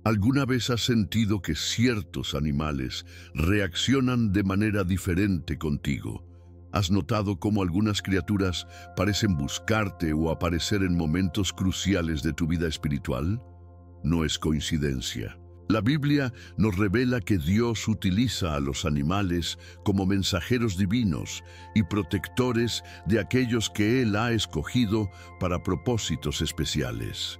¿Alguna vez has sentido que ciertos animales reaccionan de manera diferente contigo? ¿Has notado cómo algunas criaturas parecen buscarte o aparecer en momentos cruciales de tu vida espiritual? No es coincidencia. La Biblia nos revela que Dios utiliza a los animales como mensajeros divinos y protectores de aquellos que Él ha escogido para propósitos especiales.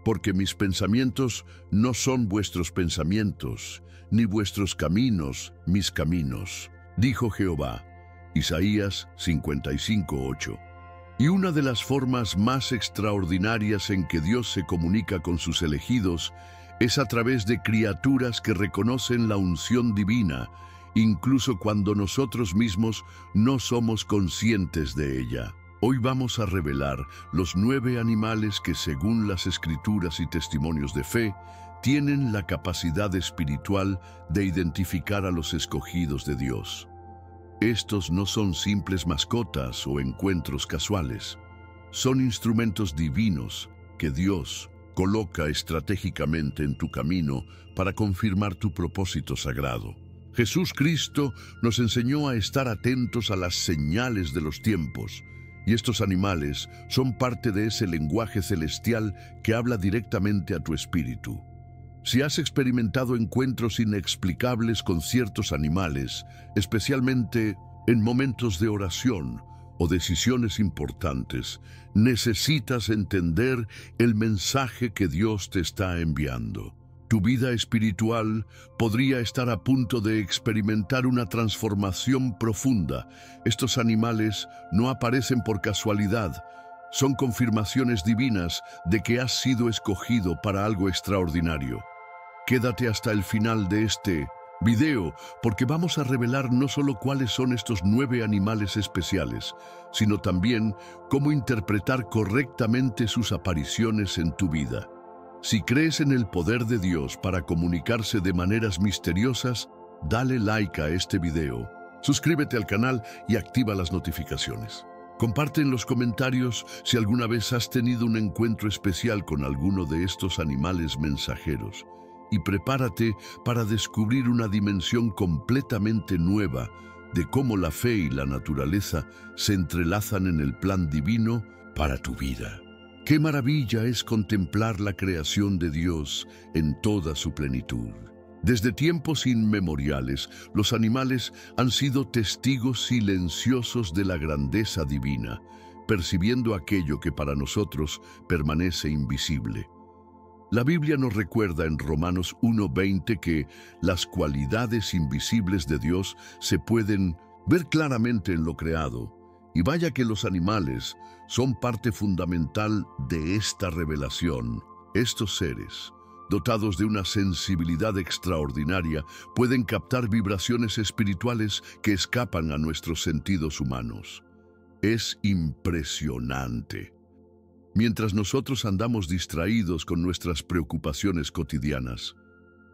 Porque mis pensamientos no son vuestros pensamientos, ni vuestros caminos mis caminos, dijo Jehová. Isaías 55:8. Y una de las formas más extraordinarias en que Dios se comunica con sus elegidos es a través de criaturas que reconocen la unción divina, incluso cuando nosotros mismos no somos conscientes de ella. Hoy vamos a revelar los 9 animales que, según las Escrituras y testimonios de fe, tienen la capacidad espiritual de identificar a los escogidos de Dios. Estos no son simples mascotas o encuentros casuales. Son instrumentos divinos que Dios coloca estratégicamente en tu camino para confirmar tu propósito sagrado. Jesús Cristo nos enseñó a estar atentos a las señales de los tiempos, y estos animales son parte de ese lenguaje celestial que habla directamente a tu espíritu. Si has experimentado encuentros inexplicables con ciertos animales, especialmente en momentos de oración o decisiones importantes, necesitas entender el mensaje que Dios te está enviando. Tu vida espiritual podría estar a punto de experimentar una transformación profunda. Estos animales no aparecen por casualidad. Son confirmaciones divinas de que has sido escogido para algo extraordinario. Quédate hasta el final de este video, porque vamos a revelar no solo cuáles son estos 9 animales especiales, sino también cómo interpretar correctamente sus apariciones en tu vida. Si crees en el poder de Dios para comunicarse de maneras misteriosas, dale like a este video, suscríbete al canal y activa las notificaciones. Comparte en los comentarios si alguna vez has tenido un encuentro especial con alguno de estos animales mensajeros. Y prepárate para descubrir una dimensión completamente nueva de cómo la fe y la naturaleza se entrelazan en el plan divino para tu vida. ¡Qué maravilla es contemplar la creación de Dios en toda su plenitud! Desde tiempos inmemoriales, los animales han sido testigos silenciosos de la grandeza divina, percibiendo aquello que para nosotros permanece invisible. La Biblia nos recuerda en Romanos 1:20 que las cualidades invisibles de Dios se pueden ver claramente en lo creado, y vaya que los animales son parte fundamental de esta revelación. Estos seres, dotados de una sensibilidad extraordinaria, pueden captar vibraciones espirituales que escapan a nuestros sentidos humanos. Es impresionante. Mientras nosotros andamos distraídos con nuestras preocupaciones cotidianas,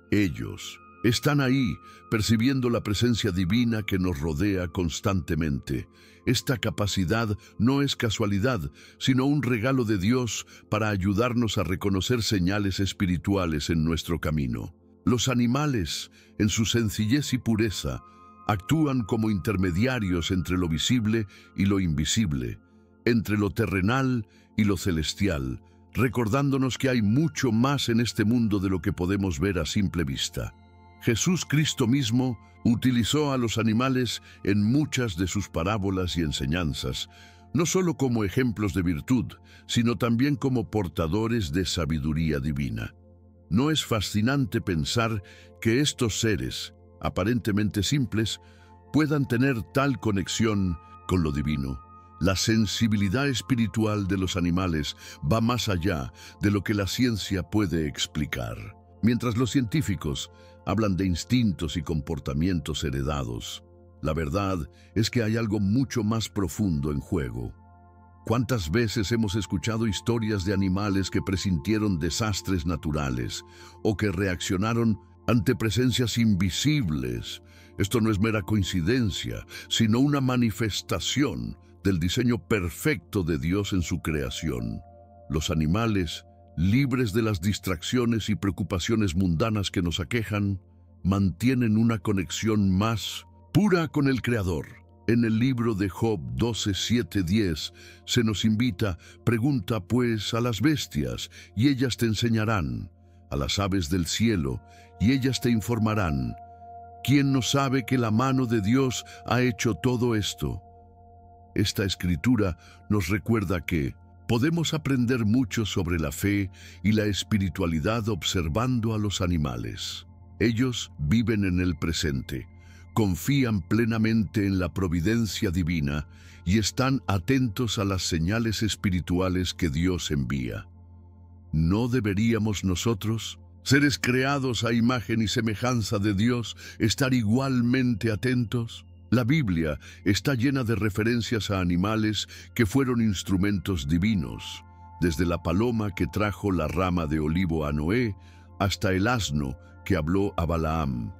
ellos están ahí, percibiendo la presencia divina que nos rodea constantemente. Esta capacidad no es casualidad, sino un regalo de Dios para ayudarnos a reconocer señales espirituales en nuestro camino. Los animales, en su sencillez y pureza, actúan como intermediarios entre lo visible y lo invisible, entre lo terrenal y lo celestial, recordándonos que hay mucho más en este mundo de lo que podemos ver a simple vista. Jesús Cristo mismo utilizó a los animales en muchas de sus parábolas y enseñanzas, no solo como ejemplos de virtud, sino también como portadores de sabiduría divina. ¿No es fascinante pensar que estos seres, aparentemente simples, puedan tener tal conexión con lo divino? La sensibilidad espiritual de los animales va más allá de lo que la ciencia puede explicar. Mientras los científicos hablan de instintos y comportamientos heredados, la verdad es que hay algo mucho más profundo en juego. ¿Cuántas veces hemos escuchado historias de animales que presintieron desastres naturales o que reaccionaron ante presencias invisibles? Esto no es mera coincidencia, sino una manifestación del diseño perfecto de Dios en su creación. Los animales libres de las distracciones y preocupaciones mundanas que nos aquejan, mantienen una conexión más pura con el Creador. En el libro de Job 12, 7, 10 se nos invita: pregunta pues a las bestias, y ellas te enseñarán, a las aves del cielo, y ellas te informarán. ¿Quién no sabe que la mano de Dios ha hecho todo esto? Esta escritura nos recuerda que podemos aprender mucho sobre la fe y la espiritualidad observando a los animales. Ellos viven en el presente, confían plenamente en la providencia divina y están atentos a las señales espirituales que Dios envía. ¿No deberíamos nosotros, seres creados a imagen y semejanza de Dios, estar igualmente atentos? La Biblia está llena de referencias a animales que fueron instrumentos divinos, desde la paloma que trajo la rama de olivo a Noé hasta el asno que habló a Balaam.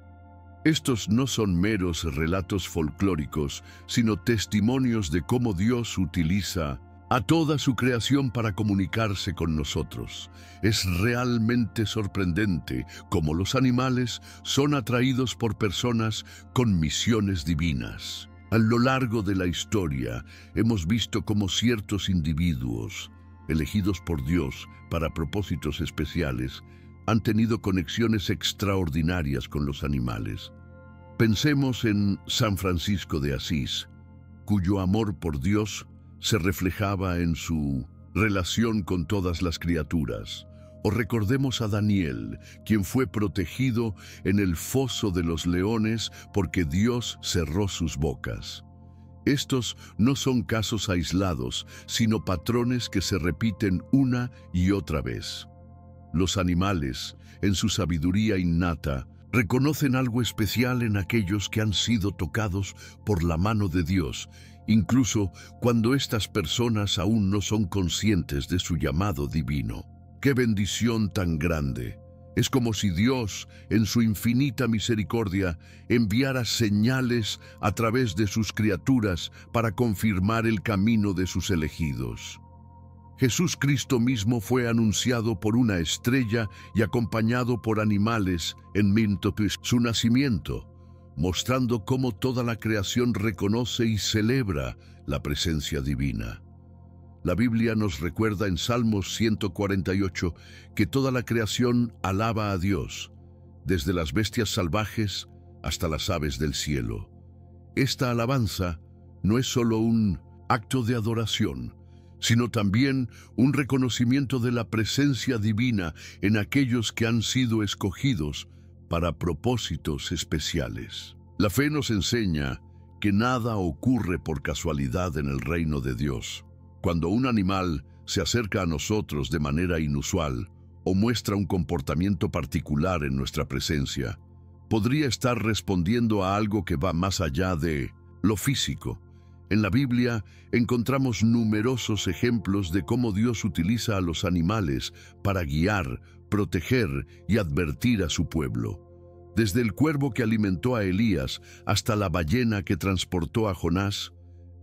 Estos no son meros relatos folclóricos, sino testimonios de cómo Dios utiliza a toda su creación para comunicarse con nosotros. Es realmente sorprendente cómo los animales son atraídos por personas con misiones divinas. A lo largo de la historia hemos visto cómo ciertos individuos, elegidos por Dios para propósitos especiales, han tenido conexiones extraordinarias con los animales. Pensemos en San Francisco de Asís, cuyo amor por Dios se reflejaba en su relación con todas las criaturas. O recordemos a Daniel, quien fue protegido en el foso de los leones porque Dios cerró sus bocas. Estos no son casos aislados, sino patrones que se repiten una y otra vez. Los animales, en su sabiduría innata, reconocen algo especial en aquellos que han sido tocados por la mano de Dios, incluso cuando estas personas aún no son conscientes de su llamado divino. ¡Qué bendición tan grande! Es como si Dios, en su infinita misericordia, enviara señales a través de sus criaturas para confirmar el camino de sus elegidos. Jesús Cristo mismo fue anunciado por una estrella y acompañado por animales en su nacimiento, mostrando cómo toda la creación reconoce y celebra la presencia divina. La Biblia nos recuerda en Salmos 148 que toda la creación alaba a Dios, desde las bestias salvajes hasta las aves del cielo. Esta alabanza no es solo un acto de adoración, sino también un reconocimiento de la presencia divina en aquellos que han sido escogidos para propósitos especiales. La fe nos enseña que nada ocurre por casualidad en el reino de Dios. Cuando un animal se acerca a nosotros de manera inusual o muestra un comportamiento particular en nuestra presencia, podría estar respondiendo a algo que va más allá de lo físico. En la Biblia encontramos numerosos ejemplos de cómo Dios utiliza a los animales para guiar, proteger y advertir a su pueblo. Desde el cuervo que alimentó a Elías hasta la ballena que transportó a Jonás,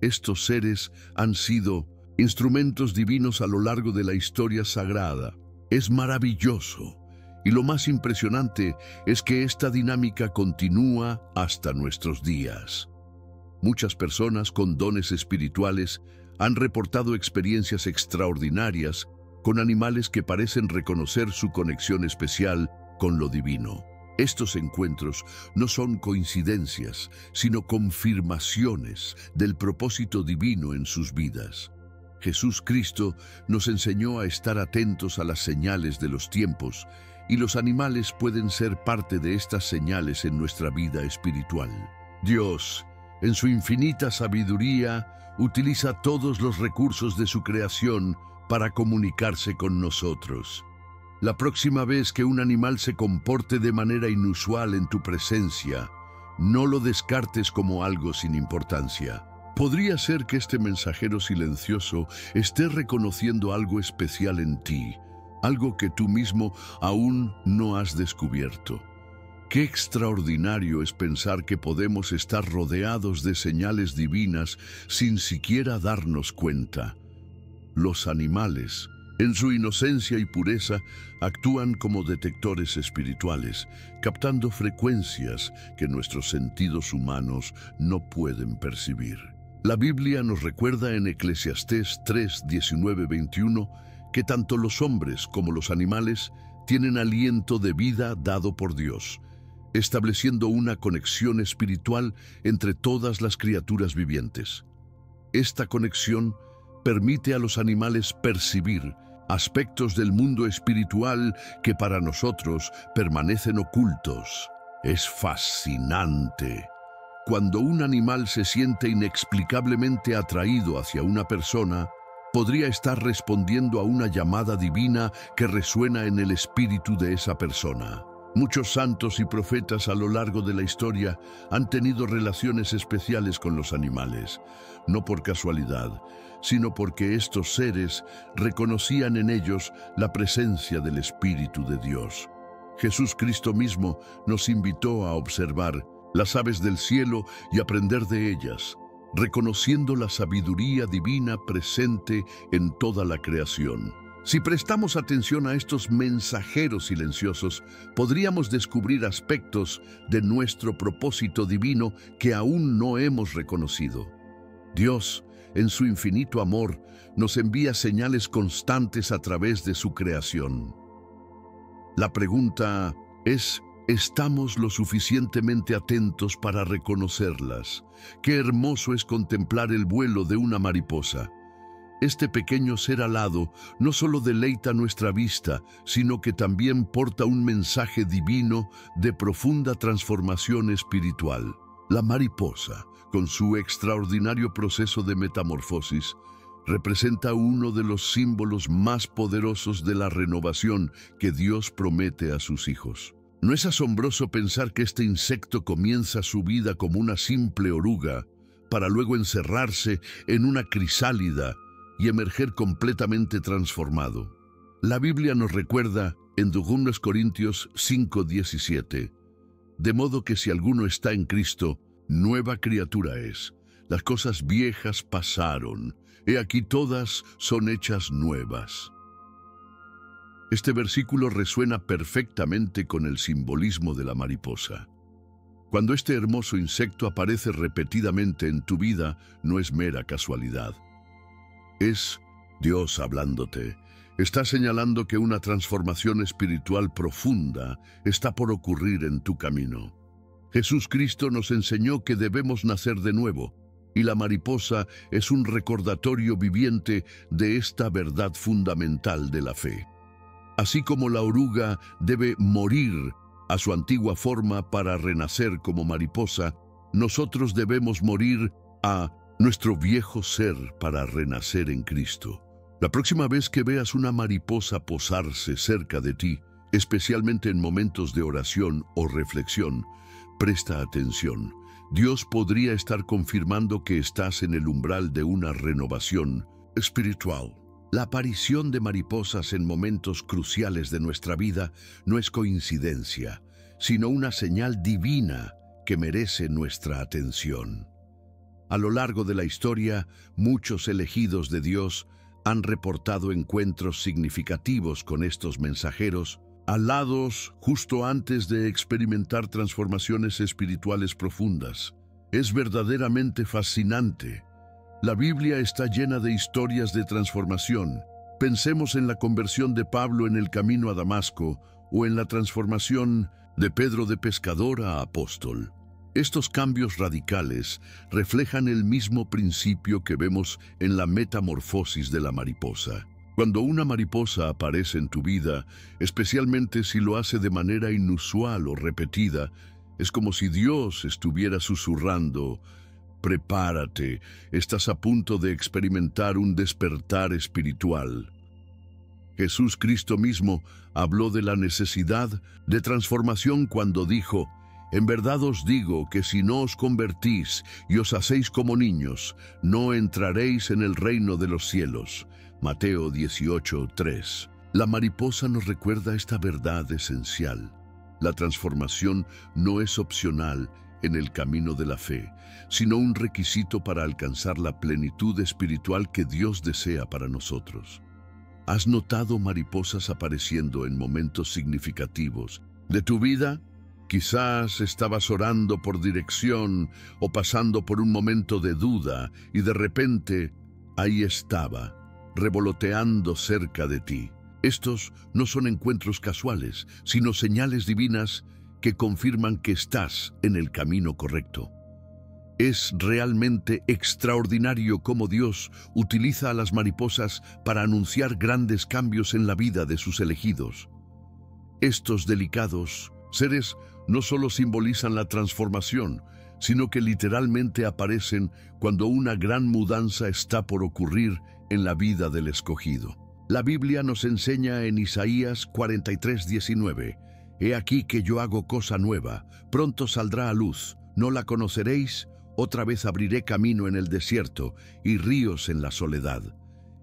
estos seres han sido instrumentos divinos a lo largo de la historia sagrada. Es maravilloso, y lo más impresionante es que esta dinámica continúa hasta nuestros días. Muchas personas con dones espirituales han reportado experiencias extraordinarias con animales que parecen reconocer su conexión especial con lo divino. Estos encuentros no son coincidencias, sino confirmaciones del propósito divino en sus vidas. Jesús Cristo nos enseñó a estar atentos a las señales de los tiempos, y los animales pueden ser parte de estas señales en nuestra vida espiritual. Dios, en su infinita sabiduría, utiliza todos los recursos de su creación para comunicarse con nosotros. La próxima vez que un animal se comporte de manera inusual en tu presencia, no lo descartes como algo sin importancia. Podría ser que este mensajero silencioso esté reconociendo algo especial en ti, algo que tú mismo aún no has descubierto. Qué extraordinario es pensar que podemos estar rodeados de señales divinas sin siquiera darnos cuenta. Los animales, En su inocencia y pureza, actúan como detectores espirituales, captando frecuencias que nuestros sentidos humanos no pueden percibir. La Biblia nos recuerda en Eclesiastés 3, 19, 21 que tanto los hombres como los animales tienen aliento de vida dado por Dios, estableciendo una conexión espiritual entre todas las criaturas vivientes. Esta conexión permite a los animales percibir aspectos del mundo espiritual que para nosotros permanecen ocultos. Es fascinante. Cuando un animal se siente inexplicablemente atraído hacia una persona, podría estar respondiendo a una llamada divina que resuena en el espíritu de esa persona. Muchos santos y profetas a lo largo de la historia han tenido relaciones especiales con los animales, no por casualidad, sino porque estos seres reconocían en ellos la presencia del Espíritu de Dios. Jesús Cristo mismo nos invitó a observar las aves del cielo y aprender de ellas, reconociendo la sabiduría divina presente en toda la creación. Si prestamos atención a estos mensajeros silenciosos, podríamos descubrir aspectos de nuestro propósito divino que aún no hemos reconocido. Dios, en su infinito amor, nos envía señales constantes a través de su creación. La pregunta es, ¿estamos lo suficientemente atentos para reconocerlas? Qué hermoso es contemplar el vuelo de una mariposa. Este pequeño ser alado no solo deleita nuestra vista, sino que también porta un mensaje divino de profunda transformación espiritual. La mariposa, con su extraordinario proceso de metamorfosis, representa uno de los símbolos más poderosos de la renovación que Dios promete a sus hijos. ¿No es asombroso pensar que este insecto comienza su vida como una simple oruga, para luego encerrarse en una crisálida y emerger completamente transformado? La Biblia nos recuerda en 2 Corintios 5:17, de modo que si alguno está en Cristo, nueva criatura es. Las cosas viejas pasaron, he aquí todas son hechas nuevas. Este versículo resuena perfectamente con el simbolismo de la mariposa. Cuando este hermoso insecto aparece repetidamente en tu vida, no es mera casualidad. Es Dios hablándote. Está señalando que una transformación espiritual profunda está por ocurrir en tu camino. Jesús Cristo nos enseñó que debemos nacer de nuevo, y la mariposa es un recordatorio viviente de esta verdad fundamental de la fe. Así como la oruga debe morir a su antigua forma para renacer como mariposa, nosotros debemos morir a nuestro viejo ser para renacer en Cristo. La próxima vez que veas una mariposa posarse cerca de ti, especialmente en momentos de oración o reflexión, presta atención. Dios podría estar confirmando que estás en el umbral de una renovación espiritual. La aparición de mariposas en momentos cruciales de nuestra vida no es coincidencia, sino una señal divina que merece nuestra atención. A lo largo de la historia, muchos elegidos de Dios han reportado encuentros significativos con estos mensajeros, alados justo antes de experimentar transformaciones espirituales profundas. Es verdaderamente fascinante. La Biblia está llena de historias de transformación. Pensemos en la conversión de Pablo en el camino a Damasco o en la transformación de Pedro de pescador a apóstol. Estos cambios radicales reflejan el mismo principio que vemos en la metamorfosis de la mariposa. Cuando una mariposa aparece en tu vida, especialmente si lo hace de manera inusual o repetida, es como si Dios estuviera susurrando: prepárate, estás a punto de experimentar un despertar espiritual. Jesús Cristo mismo habló de la necesidad de transformación cuando dijo: en verdad os digo que si no os convertís y os hacéis como niños, no entraréis en el reino de los cielos. Mateo 18:3. La mariposa nos recuerda esta verdad esencial. La transformación no es opcional en el camino de la fe, sino un requisito para alcanzar la plenitud espiritual que Dios desea para nosotros. ¿Has notado mariposas apareciendo en momentos significativos de tu vida? Quizás estabas orando por dirección o pasando por un momento de duda y de repente ahí estaba, revoloteando cerca de ti. Estos no son encuentros casuales, sino señales divinas que confirman que estás en el camino correcto. Es realmente extraordinario cómo Dios utiliza a las mariposas para anunciar grandes cambios en la vida de sus elegidos. Estos delicados seres no solo simbolizan la transformación, sino que literalmente aparecen cuando una gran mudanza está por ocurrir en la vida del escogido. La Biblia nos enseña en Isaías 43:19, «He aquí que yo hago cosa nueva, pronto saldrá a luz, ¿no la conoceréis? Otra vez abriré camino en el desierto y ríos en la soledad».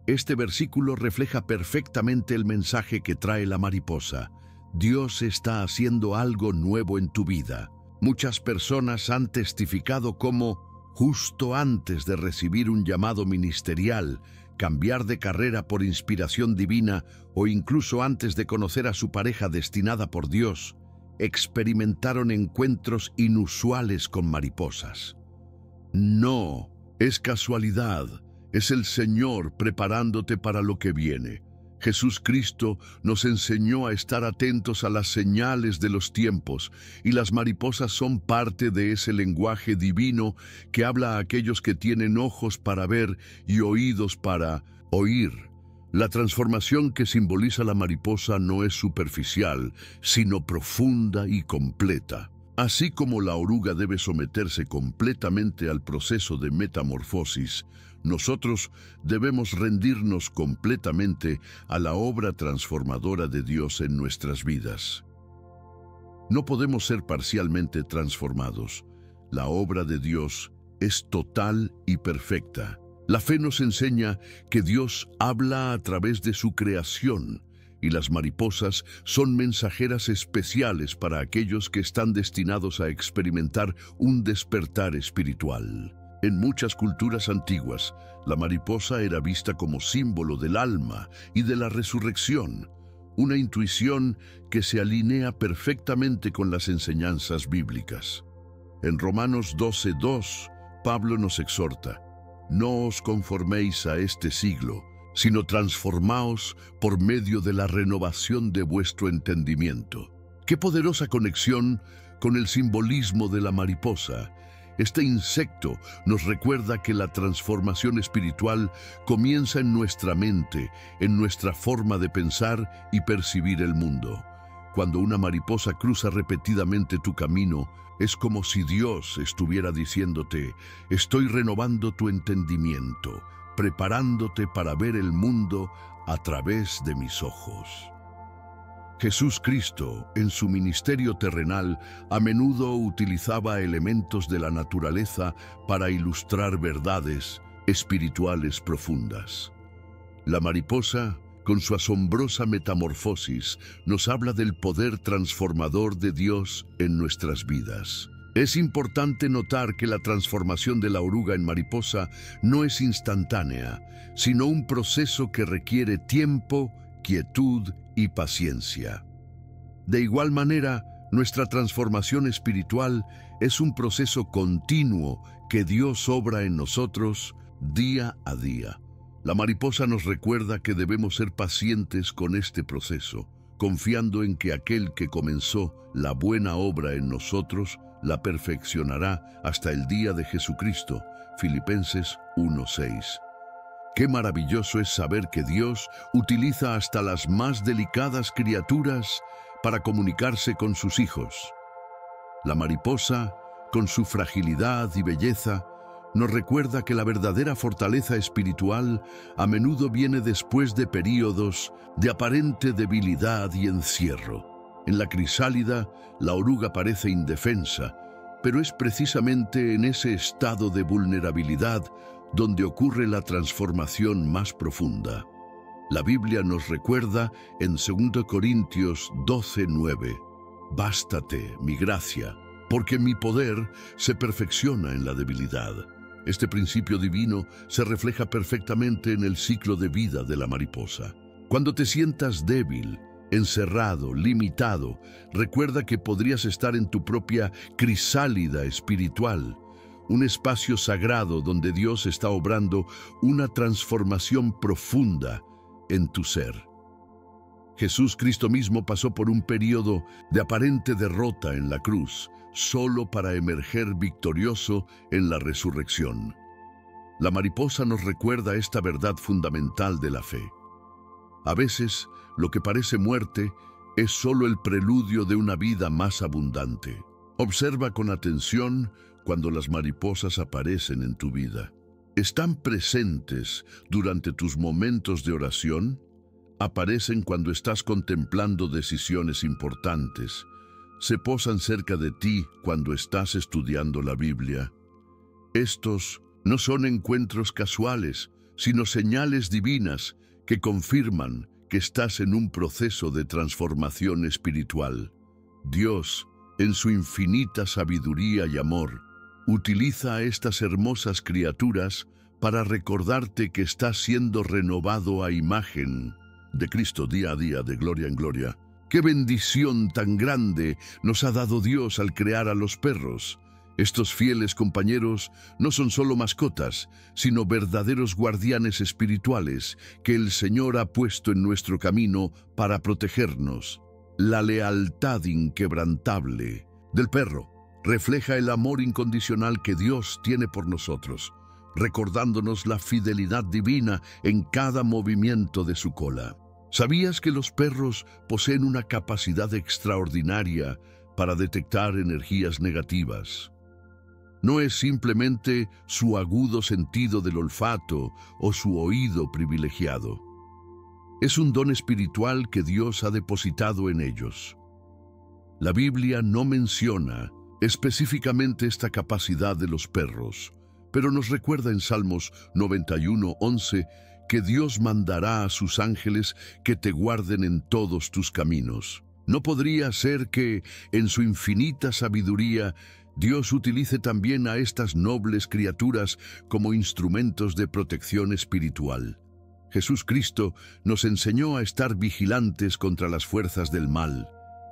Este versículo refleja perfectamente el mensaje que trae la mariposa. Dios está haciendo algo nuevo en tu vida. Muchas personas han testificado cómo, justo antes de recibir un llamado ministerial, cambiar de carrera por inspiración divina o incluso antes de conocer a su pareja destinada por Dios, experimentaron encuentros inusuales con mariposas. No es casualidad, es el Señor preparándote para lo que viene. Jesús Cristo nos enseñó a estar atentos a las señales de los tiempos, y las mariposas son parte de ese lenguaje divino que habla a aquellos que tienen ojos para ver y oídos para oír. La transformación que simboliza la mariposa no es superficial, sino profunda y completa. Así como la oruga debe someterse completamente al proceso de metamorfosis, nosotros debemos rendirnos completamente a la obra transformadora de Dios en nuestras vidas. No podemos ser parcialmente transformados. La obra de Dios es total y perfecta. La fe nos enseña que Dios habla a través de su creación, y las mariposas son mensajeras especiales para aquellos que están destinados a experimentar un despertar espiritual. En muchas culturas antiguas, la mariposa era vista como símbolo del alma y de la resurrección, una intuición que se alinea perfectamente con las enseñanzas bíblicas. En Romanos 12:2, Pablo nos exhorta: «No os conforméis a este siglo, sino transformaos por medio de la renovación de vuestro entendimiento». ¡Qué poderosa conexión con el simbolismo de la mariposa! Este insecto nos recuerda que la transformación espiritual comienza en nuestra mente, en nuestra forma de pensar y percibir el mundo. Cuando una mariposa cruza repetidamente tu camino, es como si Dios estuviera diciéndote: «Estoy renovando tu entendimiento, preparándote para ver el mundo a través de mis ojos». Jesús Cristo, en su ministerio terrenal, a menudo utilizaba elementos de la naturaleza para ilustrar verdades espirituales profundas. La mariposa, con su asombrosa metamorfosis, nos habla del poder transformador de Dios en nuestras vidas. Es importante notar que la transformación de la oruga en mariposa no es instantánea, sino un proceso que requiere tiempo, quietud y paciencia. De igual manera, nuestra transformación espiritual es un proceso continuo que Dios obra en nosotros día a día. La mariposa nos recuerda que debemos ser pacientes con este proceso, confiando en que aquel que comenzó la buena obra en nosotros la perfeccionará hasta el día de Jesucristo. Filipenses 1:6. Qué maravilloso es saber que Dios utiliza hasta las más delicadas criaturas para comunicarse con sus hijos. La mariposa, con su fragilidad y belleza, nos recuerda que la verdadera fortaleza espiritual a menudo viene después de períodos de aparente debilidad y encierro. En la crisálida, la oruga parece indefensa, pero es precisamente en ese estado de vulnerabilidad donde ocurre la transformación más profunda. La Biblia nos recuerda en 2 Corintios 12:9, «Bástate mi gracia, porque mi poder se perfecciona en la debilidad». Este principio divino se refleja perfectamente en el ciclo de vida de la mariposa. Cuando te sientas débil, encerrado, limitado, recuerda que podrías estar en tu propia crisálida espiritual, un espacio sagrado donde Dios está obrando una transformación profunda en tu ser. Jesús Cristo mismo pasó por un periodo de aparente derrota en la cruz, solo para emerger victorioso en la resurrección. La mariposa nos recuerda esta verdad fundamental de la fe. A veces, lo que parece muerte es solo el preludio de una vida más abundante. Observa con atención cuando las mariposas aparecen en tu vida. ¿Están presentes durante tus momentos de oración? Aparecen cuando estás contemplando decisiones importantes. Se posan cerca de ti cuando estás estudiando la Biblia. Estos no son encuentros casuales, sino señales divinas que confirman que estás en un proceso de transformación espiritual. Dios, en su infinita sabiduría y amor, utiliza a estas hermosas criaturas para recordarte que estás siendo renovado a imagen de Cristo día a día, de gloria en gloria. ¡Qué bendición tan grande nos ha dado Dios al crear a los perros! Estos fieles compañeros no son solo mascotas, sino verdaderos guardianes espirituales que el Señor ha puesto en nuestro camino para protegernos. La lealtad inquebrantable del perro refleja el amor incondicional que Dios tiene por nosotros, recordándonos la fidelidad divina en cada movimiento de su cola. ¿Sabías que los perros poseen una capacidad extraordinaria para detectar energías negativas? No es simplemente su agudo sentido del olfato o su oído privilegiado. Es un don espiritual que Dios ha depositado en ellos. La Biblia no menciona específicamente esta capacidad de los perros, pero nos recuerda en Salmos 91:11 que Dios mandará a sus ángeles que te guarden en todos tus caminos. ¿No podría ser que, en su infinita sabiduría, Dios utilice también a estas nobles criaturas como instrumentos de protección espiritual? Jesús Cristo nos enseñó a estar vigilantes contra las fuerzas del mal,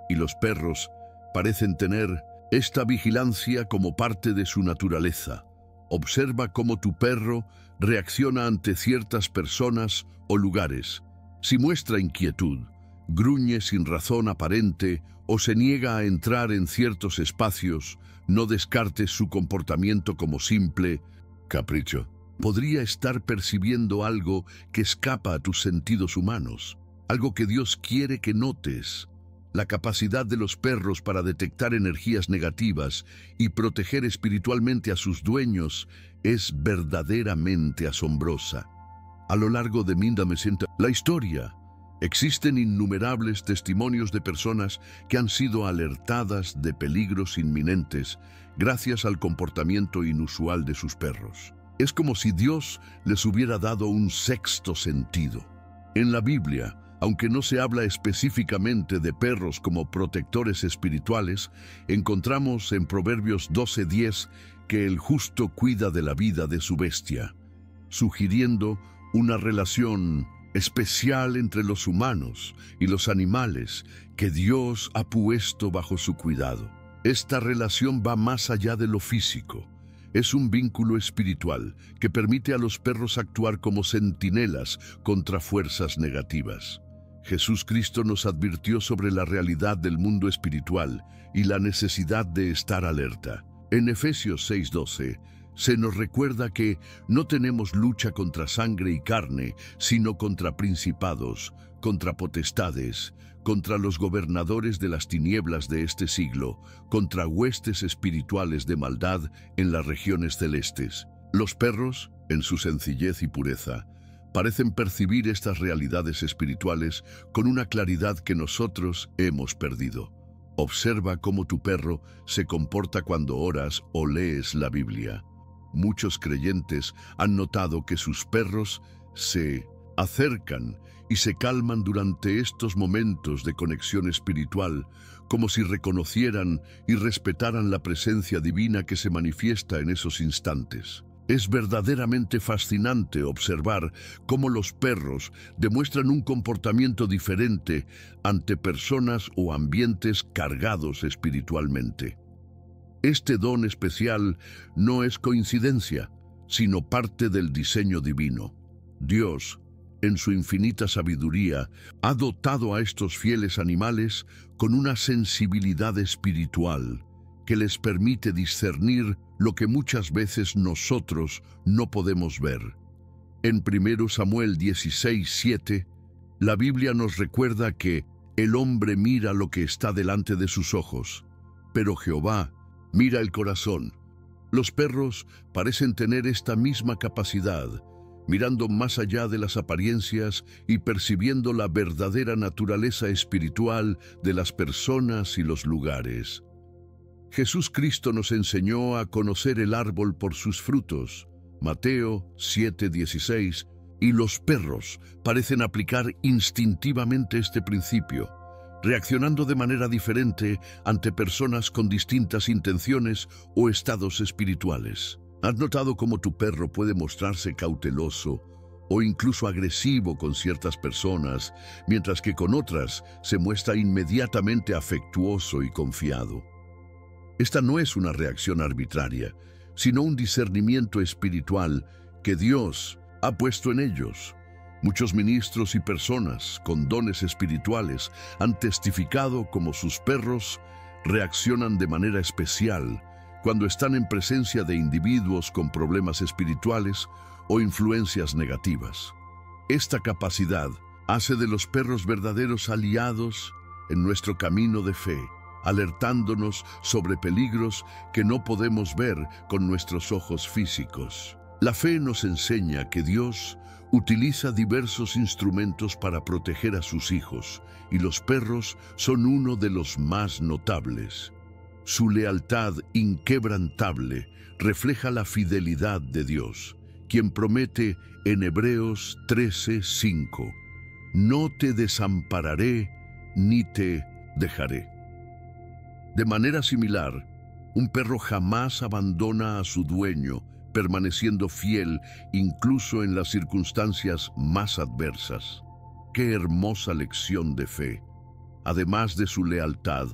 y los perros parecen tener esta vigilancia como parte de su naturaleza. Observa cómo tu perro reacciona ante ciertas personas o lugares. Si muestra inquietud, gruñe sin razón aparente o se niega a entrar en ciertos espacios, no descartes su comportamiento como simple capricho. Podría estar percibiendo algo que escapa a tus sentidos humanos, algo que Dios quiere que notes. La capacidad de los perros para detectar energías negativas y proteger espiritualmente a sus dueños es verdaderamente asombrosa. A lo largo de la historia, existen innumerables testimonios de personas que han sido alertadas de peligros inminentes gracias al comportamiento inusual de sus perros. Es como si Dios les hubiera dado un sexto sentido. En la Biblia, aunque no se habla específicamente de perros como protectores espirituales, encontramos en Proverbios 12:10 que el justo cuida de la vida de su bestia, sugiriendo una relación especial entre los humanos y los animales que Dios ha puesto bajo su cuidado. Esta relación va más allá de lo físico. Es un vínculo espiritual que permite a los perros actuar como centinelas contra fuerzas negativas. Jesús Cristo nos advirtió sobre la realidad del mundo espiritual y la necesidad de estar alerta. En Efesios 6:12 se nos recuerda que no tenemos lucha contra sangre y carne, sino contra principados, contra potestades, contra los gobernadores de las tinieblas de este siglo, contra huestes espirituales de maldad en las regiones celestes. Los perros, en su sencillez y pureza, parecen percibir estas realidades espirituales con una claridad que nosotros hemos perdido. Observa cómo tu perro se comporta cuando oras o lees la Biblia. Muchos creyentes han notado que sus perros se acercan y se calman durante estos momentos de conexión espiritual, como si reconocieran y respetaran la presencia divina que se manifiesta en esos instantes. Es verdaderamente fascinante observar cómo los perros demuestran un comportamiento diferente ante personas o ambientes cargados espiritualmente. Este don especial no es coincidencia, sino parte del diseño divino. Dios, en su infinita sabiduría, ha dotado a estos fieles animales con una sensibilidad espiritual que les permite discernir lo que muchas veces nosotros no podemos ver. En 1 Samuel 16:7, la Biblia nos recuerda que el hombre mira lo que está delante de sus ojos, pero Jehová mira el corazón. Los perros parecen tener esta misma capacidad, mirando más allá de las apariencias y percibiendo la verdadera naturaleza espiritual de las personas y los lugares. Jesús Cristo nos enseñó a conocer el árbol por sus frutos, Mateo 7:16, y los perros parecen aplicar instintivamente este principio, reaccionando de manera diferente ante personas con distintas intenciones o estados espirituales. ¿Has notado cómo tu perro puede mostrarse cauteloso o incluso agresivo con ciertas personas, mientras que con otras se muestra inmediatamente afectuoso y confiado? Esta no es una reacción arbitraria, sino un discernimiento espiritual que Dios ha puesto en ellos. Muchos ministros y personas con dones espirituales han testificado cómo sus perros reaccionan de manera especial cuando están en presencia de individuos con problemas espirituales o influencias negativas. Esta capacidad hace de los perros verdaderos aliados en nuestro camino de fe, alertándonos sobre peligros que no podemos ver con nuestros ojos físicos. La fe nos enseña que Dios utiliza diversos instrumentos para proteger a sus hijos, y los perros son uno de los más notables. Su lealtad inquebrantable refleja la fidelidad de Dios, quien promete en Hebreos 13:5, «No te desampararé ni te dejaré». De manera similar, un perro jamás abandona a su dueño, permaneciendo fiel incluso en las circunstancias más adversas. ¡Qué hermosa lección de fe! Además de su lealtad,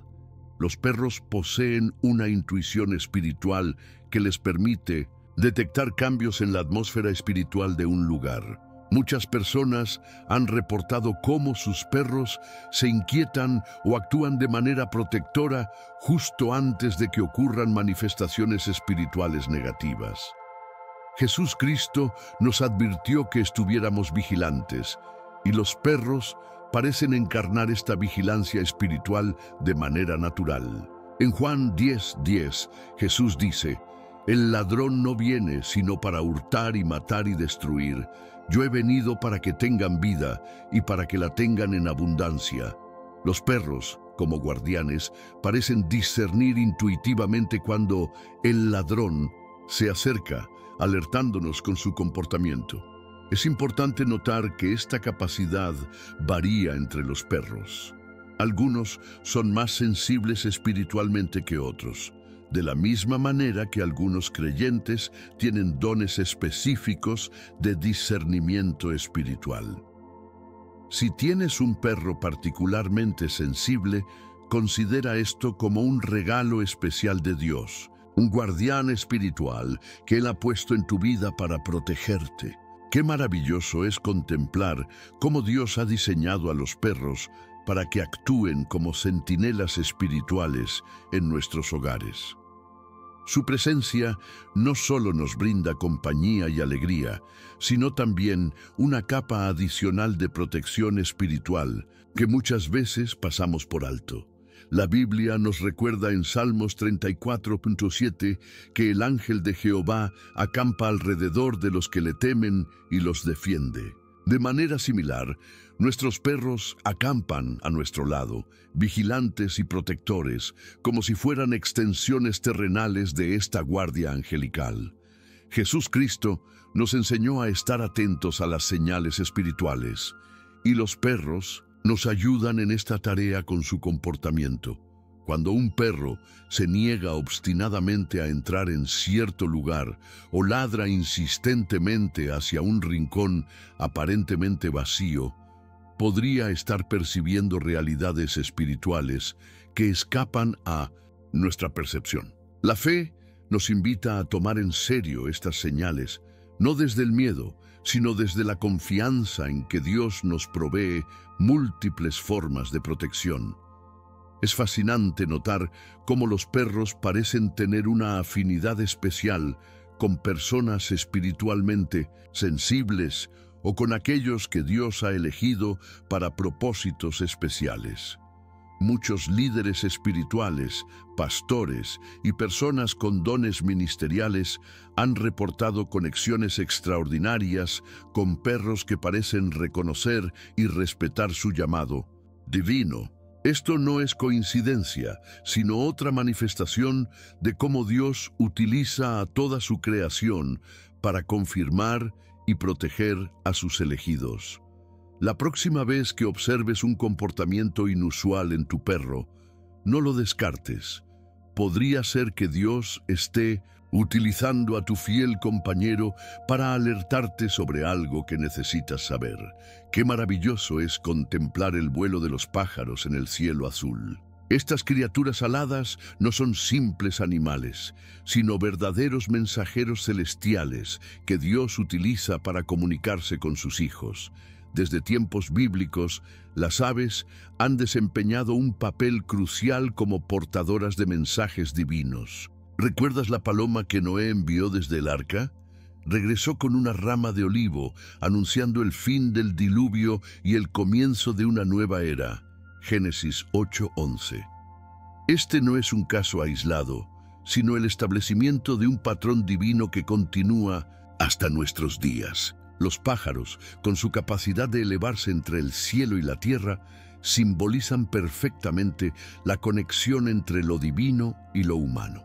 los perros poseen una intuición espiritual que les permite detectar cambios en la atmósfera espiritual de un lugar. Muchas personas han reportado cómo sus perros se inquietan o actúan de manera protectora justo antes de que ocurran manifestaciones espirituales negativas. Jesús Cristo nos advirtió que estuviéramos vigilantes, y los perros parecen encarnar esta vigilancia espiritual de manera natural. En Juan 10:10, Jesús dice: «El ladrón no viene sino para hurtar y matar y destruir. Yo he venido para que tengan vida y para que la tengan en abundancia». Los perros, como guardianes, parecen discernir intuitivamente cuando el ladrón se acerca, alertándonos con su comportamiento. Es importante notar que esta capacidad varía entre los perros. Algunos son más sensibles espiritualmente que otros, de la misma manera que algunos creyentes tienen dones específicos de discernimiento espiritual. Si tienes un perro particularmente sensible, considera esto como un regalo especial de Dios, un guardián espiritual que Él ha puesto en tu vida para protegerte. Qué maravilloso es contemplar cómo Dios ha diseñado a los perros para que actúen como centinelas espirituales en nuestros hogares. Su presencia no solo nos brinda compañía y alegría, sino también una capa adicional de protección espiritual que muchas veces pasamos por alto. La Biblia nos recuerda en Salmos 34:7 que el ángel de Jehová acampa alrededor de los que le temen y los defiende. De manera similar, nuestros perros acampan a nuestro lado, vigilantes y protectores, como si fueran extensiones terrenales de esta guardia angelical. Jesús Cristo nos enseñó a estar atentos a las señales espirituales, y los perros nos ayudan en esta tarea con su comportamiento. Cuando un perro se niega obstinadamente a entrar en cierto lugar o ladra insistentemente hacia un rincón aparentemente vacío, podría estar percibiendo realidades espirituales que escapan a nuestra percepción. La fe nos invita a tomar en serio estas señales, no desde el miedo, sino desde la confianza en que Dios nos provee múltiples formas de protección. Es fascinante notar cómo los perros parecen tener una afinidad especial con personas espiritualmente sensibles o con aquellos que Dios ha elegido para propósitos especiales. Muchos líderes espirituales, pastores y personas con dones ministeriales han reportado conexiones extraordinarias con perros que parecen reconocer y respetar su llamado divino. Esto no es coincidencia, sino otra manifestación de cómo Dios utiliza a toda su creación para confirmar y proteger a sus elegidos. La próxima vez que observes un comportamiento inusual en tu perro, no lo descartes. Podría ser que Dios esté utilizando a tu fiel compañero para alertarte sobre algo que necesitas saber. Qué maravilloso es contemplar el vuelo de los pájaros en el cielo azul. Estas criaturas aladas no son simples animales, sino verdaderos mensajeros celestiales que Dios utiliza para comunicarse con sus hijos. Desde tiempos bíblicos, las aves han desempeñado un papel crucial como portadoras de mensajes divinos. ¿Recuerdas la paloma que Noé envió desde el arca? Regresó con una rama de olivo, anunciando el fin del diluvio y el comienzo de una nueva era. Génesis 8:11. Este no es un caso aislado, sino el establecimiento de un patrón divino que continúa hasta nuestros días. Los pájaros, con su capacidad de elevarse entre el cielo y la tierra, simbolizan perfectamente la conexión entre lo divino y lo humano.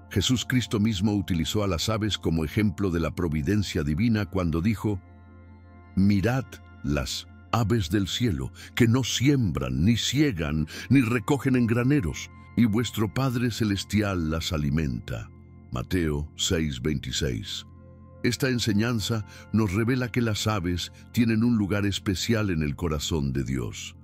Jesús Cristo mismo utilizó a las aves como ejemplo de la providencia divina cuando dijo: «Mirad las aves del cielo, que no siembran, ni siegan, ni recogen en graneros, y vuestro Padre Celestial las alimenta». Mateo 6:26. Esta enseñanza nos revela que las aves tienen un lugar especial en el corazón de Dios.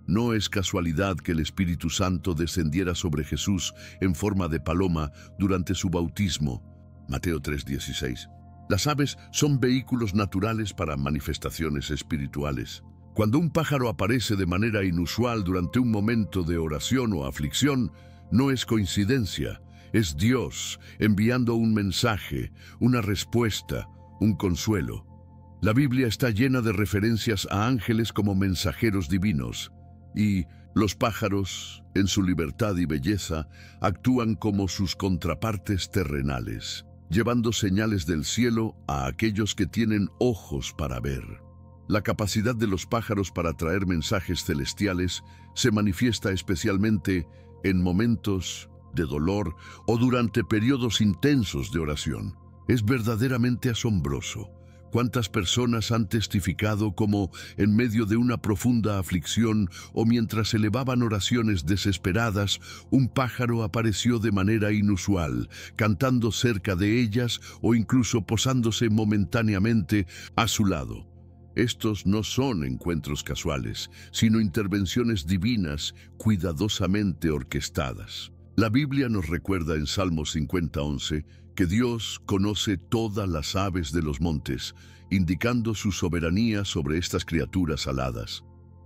No es casualidad que el Espíritu Santo descendiera sobre Jesús en forma de paloma durante su bautismo. Mateo 3:16. Las aves son vehículos naturales para manifestaciones espirituales. Cuando un pájaro aparece de manera inusual durante un momento de oración o aflicción, no es coincidencia. Es Dios enviando un mensaje, una respuesta, un consuelo. La Biblia está llena de referencias a ángeles como mensajeros divinos, y los pájaros, en su libertad y belleza, actúan como sus contrapartes terrenales, llevando señales del cielo a aquellos que tienen ojos para ver. La capacidad de los pájaros para traer mensajes celestiales se manifiesta especialmente en momentos de dolor o durante periodos intensos de oración. Es verdaderamente asombroso cuántas personas han testificado cómo, en medio de una profunda aflicción o mientras elevaban oraciones desesperadas, un pájaro apareció de manera inusual, cantando cerca de ellas o incluso posándose momentáneamente a su lado. Estos no son encuentros casuales, sino intervenciones divinas cuidadosamente orquestadas. La Biblia nos recuerda en Salmos 50:11 que Dios conoce todas las aves de los montes, indicando su soberanía sobre estas criaturas aladas.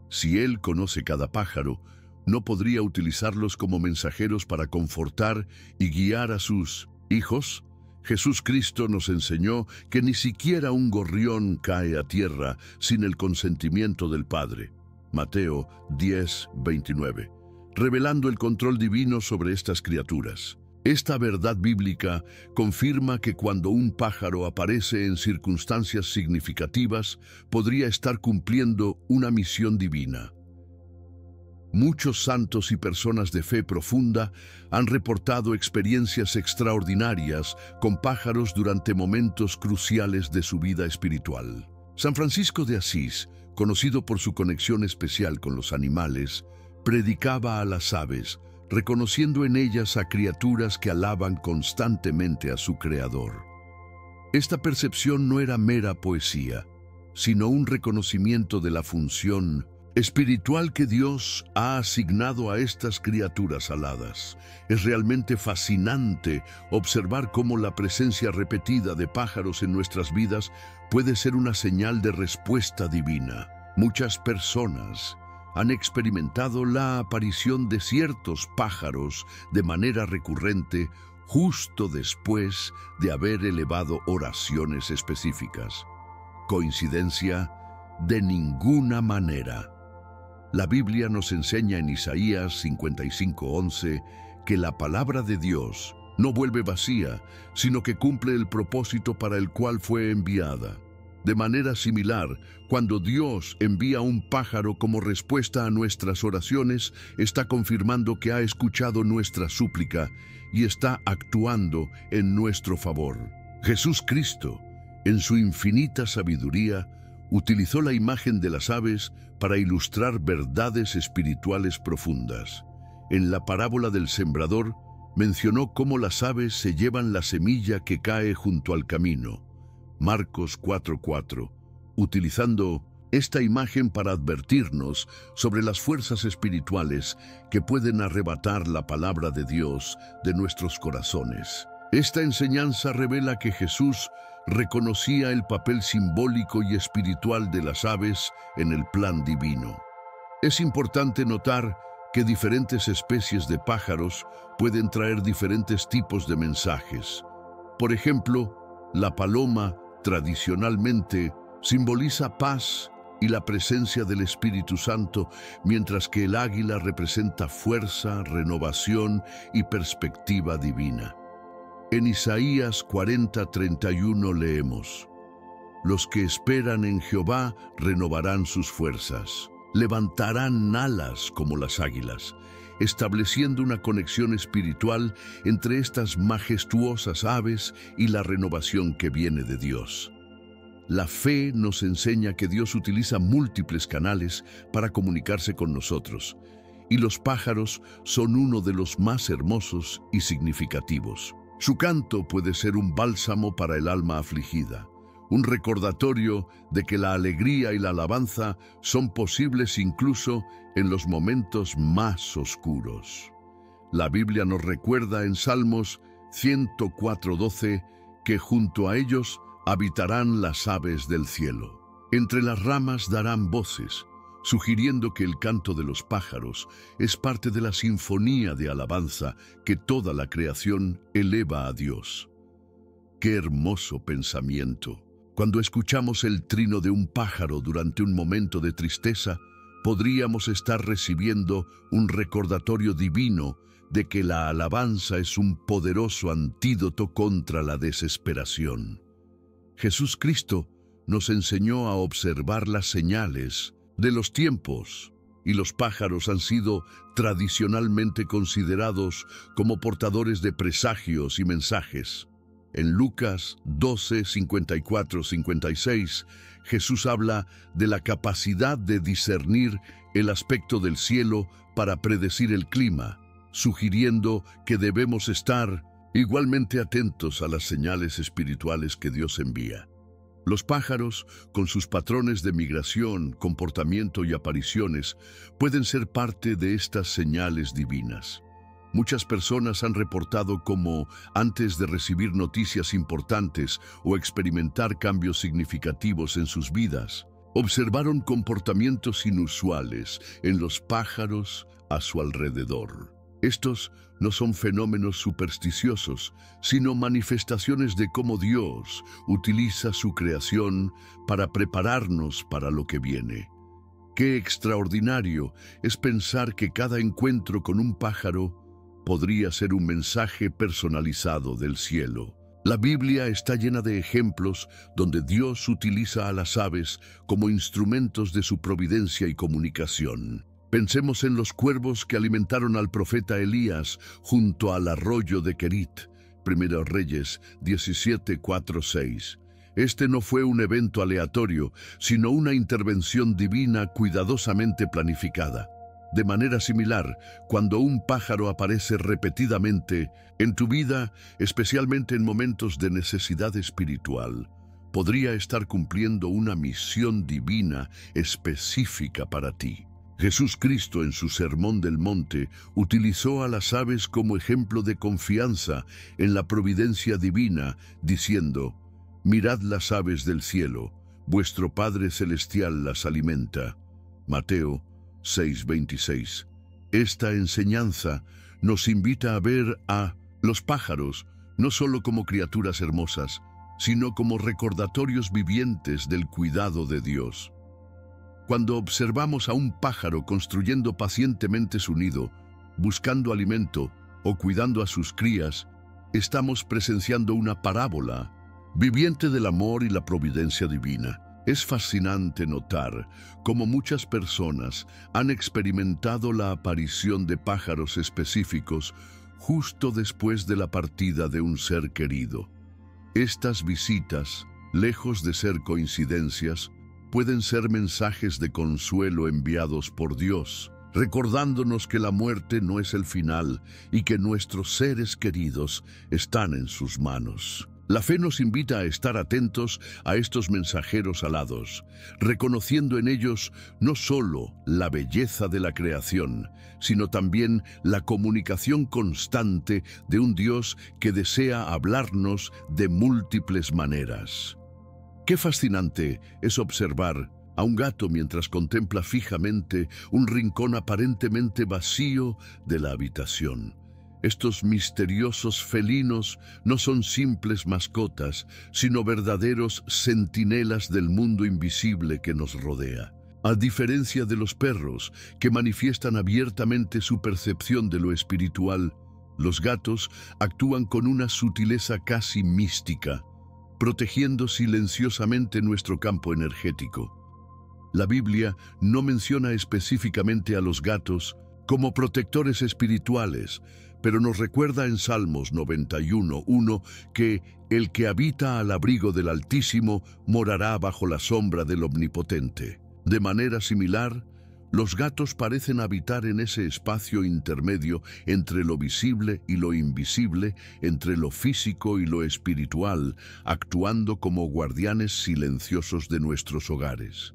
Si Él conoce cada pájaro, ¿no podría utilizarlos como mensajeros para confortar y guiar a sus hijos? Jesús Cristo nos enseñó que ni siquiera un gorrión cae a tierra sin el consentimiento del Padre. Mateo 10:29. Revelando el control divino sobre estas criaturas. Esta verdad bíblica confirma que cuando un pájaro aparece en circunstancias significativas, podría estar cumpliendo una misión divina. Muchos santos y personas de fe profunda han reportado experiencias extraordinarias con pájaros durante momentos cruciales de su vida espiritual. San Francisco de Asís, conocido por su conexión especial con los animales, predicaba a las aves, reconociendo en ellas a criaturas que alaban constantemente a su Creador. Esta percepción no era mera poesía, sino un reconocimiento de la función espiritual que Dios ha asignado a estas criaturas aladas. Es realmente fascinante observar cómo la presencia repetida de pájaros en nuestras vidas puede ser una señal de respuesta divina. Muchas personas han experimentado la aparición de ciertos pájaros de manera recurrente justo después de haber elevado oraciones específicas. ¿Coincidencia? De ninguna manera. La Biblia nos enseña en Isaías 55:11 que la palabra de Dios no vuelve vacía, sino que cumple el propósito para el cual fue enviada. De manera similar, cuando Dios envía un pájaro como respuesta a nuestras oraciones, está confirmando que ha escuchado nuestra súplica y está actuando en nuestro favor. Jesús Cristo, en su infinita sabiduría, utilizó la imagen de las aves para ilustrar verdades espirituales profundas. En la parábola del sembrador, mencionó cómo las aves se llevan la semilla que cae junto al camino. Marcos 4:4, utilizando esta imagen para advertirnos sobre las fuerzas espirituales que pueden arrebatar la palabra de Dios de nuestros corazones. Esta enseñanza revela que Jesús reconocía el papel simbólico y espiritual de las aves en el plan divino. Es importante notar que diferentes especies de pájaros pueden traer diferentes tipos de mensajes. Por ejemplo, la paloma tradicionalmente simboliza paz y la presencia del Espíritu Santo, mientras que el águila representa fuerza, renovación y perspectiva divina. En Isaías 40:31 leemos: Los que esperan en Jehová renovarán sus fuerzas, levantarán alas como las águilas, estableciendo una conexión espiritual entre estas majestuosas aves y la renovación que viene de Dios. La fe nos enseña que Dios utiliza múltiples canales para comunicarse con nosotros, y los pájaros son uno de los más hermosos y significativos. Su canto puede ser un bálsamo para el alma afligida, un recordatorio de que la alegría y la alabanza son posibles incluso en los momentos más oscuros. La Biblia nos recuerda en Salmos 104:12 que junto a ellos habitarán las aves del cielo. Entre las ramas darán voces, sugiriendo que el canto de los pájaros es parte de la sinfonía de alabanza que toda la creación eleva a Dios. ¡Qué hermoso pensamiento! Cuando escuchamos el trino de un pájaro durante un momento de tristeza, podríamos estar recibiendo un recordatorio divino de que la alabanza es un poderoso antídoto contra la desesperación. Jesús Cristo nos enseñó a observar las señales de los tiempos, y los pájaros han sido tradicionalmente considerados como portadores de presagios y mensajes. En Lucas 12:54-56, Jesús habla de la capacidad de discernir el aspecto del cielo para predecir el clima, sugiriendo que debemos estar igualmente atentos a las señales espirituales que Dios envía. Los pájaros, con sus patrones de migración, comportamiento y apariciones, pueden ser parte de estas señales divinas. Muchas personas han reportado cómo, antes de recibir noticias importantes o experimentar cambios significativos en sus vidas, observaron comportamientos inusuales en los pájaros a su alrededor. Estos no son fenómenos supersticiosos, sino manifestaciones de cómo Dios utiliza su creación para prepararnos para lo que viene. Qué extraordinario es pensar que cada encuentro con un pájaro podría ser un mensaje personalizado del cielo. La Biblia está llena de ejemplos donde Dios utiliza a las aves como instrumentos de su providencia y comunicación. Pensemos en los cuervos que alimentaron al profeta Elías junto al arroyo de Querit, 1 Reyes 17:4-6. Este no fue un evento aleatorio, sino una intervención divina cuidadosamente planificada. De manera similar, cuando un pájaro aparece repetidamente en tu vida, especialmente en momentos de necesidad espiritual, podría estar cumpliendo una misión divina específica para ti. Jesús Cristo en su Sermón del Monte utilizó a las aves como ejemplo de confianza en la providencia divina, diciendo: «Mirad las aves del cielo, vuestro Padre Celestial las alimenta». Mateo 6:26. Esta enseñanza nos invita a ver a los pájaros no solo como criaturas hermosas, sino como recordatorios vivientes del cuidado de Dios. Cuando observamos a un pájaro construyendo pacientemente su nido, buscando alimento o cuidando a sus crías, estamos presenciando una parábola viviente del amor y la providencia divina. Es fascinante notar cómo muchas personas han experimentado la aparición de pájaros específicos justo después de la partida de un ser querido. Estas visitas, lejos de ser coincidencias, pueden ser mensajes de consuelo enviados por Dios, recordándonos que la muerte no es el final y que nuestros seres queridos están en sus manos. La fe nos invita a estar atentos a estos mensajeros alados, reconociendo en ellos no solo la belleza de la creación, sino también la comunicación constante de un Dios que desea hablarnos de múltiples maneras. Qué fascinante es observar a un gato mientras contempla fijamente un rincón aparentemente vacío de la habitación. Estos misteriosos felinos no son simples mascotas, sino verdaderos centinelas del mundo invisible que nos rodea. A diferencia de los perros, que manifiestan abiertamente su percepción de lo espiritual, los gatos actúan con una sutileza casi mística, protegiendo silenciosamente nuestro campo energético. La Biblia no menciona específicamente a los gatos como protectores espirituales, pero nos recuerda en Salmos 91:1 que el que habita al abrigo del Altísimo morará bajo la sombra del Omnipotente. De manera similar, los gatos parecen habitar en ese espacio intermedio entre lo visible y lo invisible, entre lo físico y lo espiritual, actuando como guardianes silenciosos de nuestros hogares.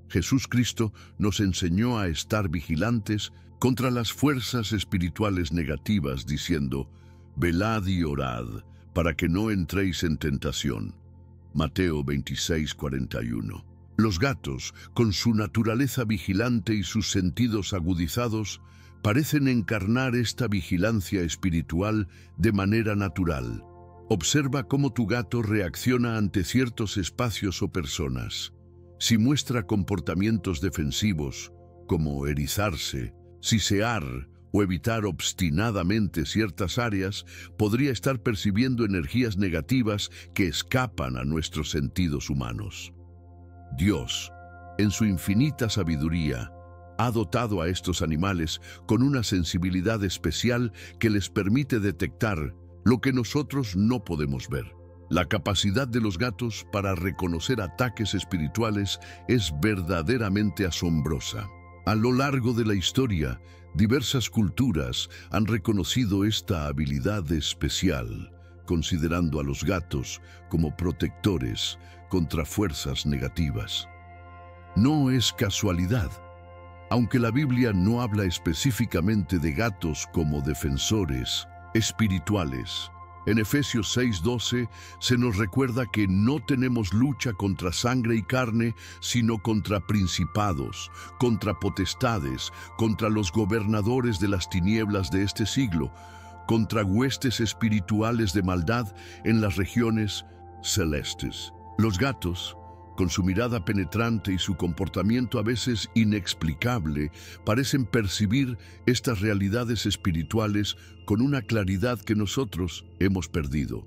Jesús Cristo nos enseñó a estar vigilantes contra las fuerzas espirituales negativas, diciendo: «Velad y orad, para que no entréis en tentación». Mateo 26:41. Los gatos, con su naturaleza vigilante y sus sentidos agudizados, parecen encarnar esta vigilancia espiritual de manera natural. Observa cómo tu gato reacciona ante ciertos espacios o personas. Si muestra comportamientos defensivos, como erizarse, sisear o evitar obstinadamente ciertas áreas, podría estar percibiendo energías negativas que escapan a nuestros sentidos humanos. Dios, en su infinita sabiduría, ha dotado a estos animales con una sensibilidad especial que les permite detectar lo que nosotros no podemos ver. La capacidad de los gatos para reconocer ataques espirituales es verdaderamente asombrosa. A lo largo de la historia, diversas culturas han reconocido esta habilidad especial, considerando a los gatos como protectores contra fuerzas negativas. No es casualidad. Aunque la Biblia no habla específicamente de gatos como defensores espirituales, en Efesios 6:12 se nos recuerda que no tenemos lucha contra sangre y carne, sino contra principados, contra potestades, contra los gobernadores de las tinieblas de este siglo, contra huestes espirituales de maldad en las regiones celestes. Los gatos, con su mirada penetrante y su comportamiento a veces inexplicable, parecen percibir estas realidades espirituales con una claridad que nosotros hemos perdido.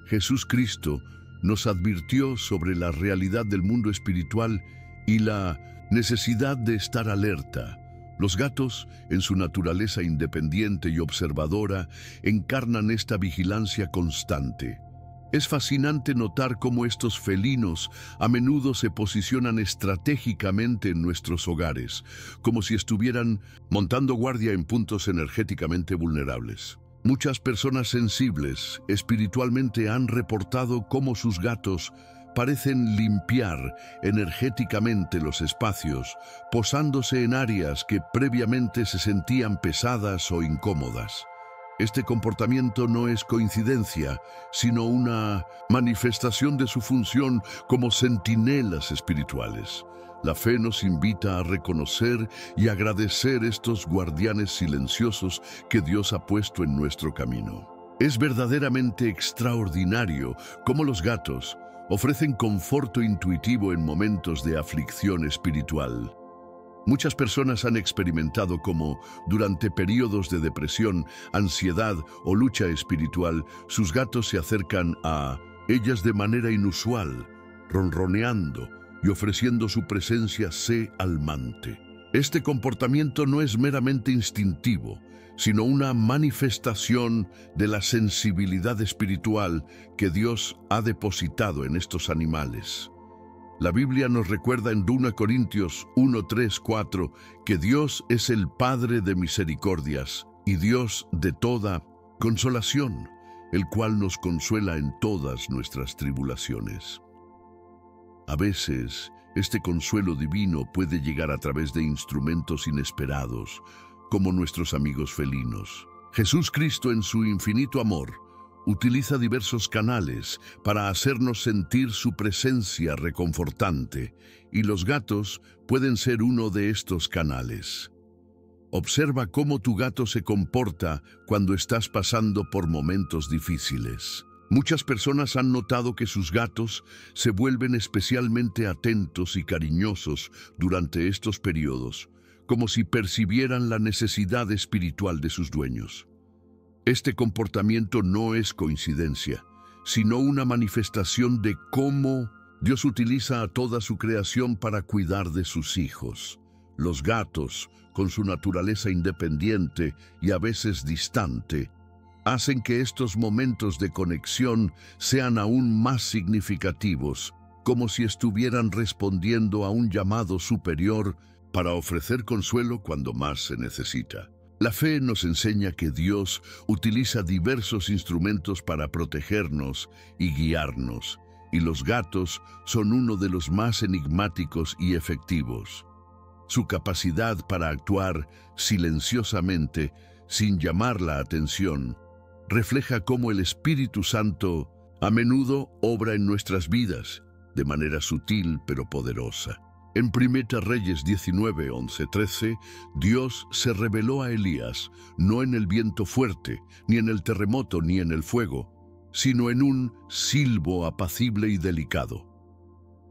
Jesús Cristo nos advirtió sobre la realidad del mundo espiritual y la necesidad de estar alerta. Los gatos, en su naturaleza independiente y observadora, encarnan esta vigilancia constante. Es fascinante notar cómo estos felinos a menudo se posicionan estratégicamente en nuestros hogares, como si estuvieran montando guardia en puntos energéticamente vulnerables. Muchas personas sensibles espiritualmente han reportado cómo sus gatos parecen limpiar energéticamente los espacios, posándose en áreas que previamente se sentían pesadas o incómodas. Este comportamiento no es coincidencia, sino una manifestación de su función como centinelas espirituales. La fe nos invita a reconocer y agradecer estos guardianes silenciosos que Dios ha puesto en nuestro camino. Es verdaderamente extraordinario cómo los gatos ofrecen conforto intuitivo en momentos de aflicción espiritual. Muchas personas han experimentado cómo, durante periodos de depresión, ansiedad o lucha espiritual, sus gatos se acercan a ellas de manera inusual, ronroneando y ofreciendo su presencia calmante. Este comportamiento no es meramente instintivo, sino una manifestación de la sensibilidad espiritual que Dios ha depositado en estos animales. La Biblia nos recuerda en 2 Corintios 1, 3, 4 que Dios es el Padre de misericordias y Dios de toda consolación, el cual nos consuela en todas nuestras tribulaciones. A veces, este consuelo divino puede llegar a través de instrumentos inesperados, como nuestros amigos felinos. Jesús Cristo, en su infinito amor, utiliza diversos canales para hacernos sentir su presencia reconfortante, y los gatos pueden ser uno de estos canales. Observa cómo tu gato se comporta cuando estás pasando por momentos difíciles. Muchas personas han notado que sus gatos se vuelven especialmente atentos y cariñosos durante estos periodos, como si percibieran la necesidad espiritual de sus dueños. Este comportamiento no es coincidencia, sino una manifestación de cómo Dios utiliza a toda su creación para cuidar de sus hijos. Los gatos, con su naturaleza independiente y a veces distante, hacen que estos momentos de conexión sean aún más significativos, como si estuvieran respondiendo a un llamado superior para ofrecer consuelo cuando más se necesita. La fe nos enseña que Dios utiliza diversos instrumentos para protegernos y guiarnos, y los gatos son uno de los más enigmáticos y efectivos. Su capacidad para actuar silenciosamente, sin llamar la atención, refleja cómo el Espíritu Santo a menudo obra en nuestras vidas, de manera sutil pero poderosa. En 1 Reyes 19, 11, 13, Dios se reveló a Elías, no en el viento fuerte, ni en el terremoto, ni en el fuego, sino en un silbo apacible y delicado.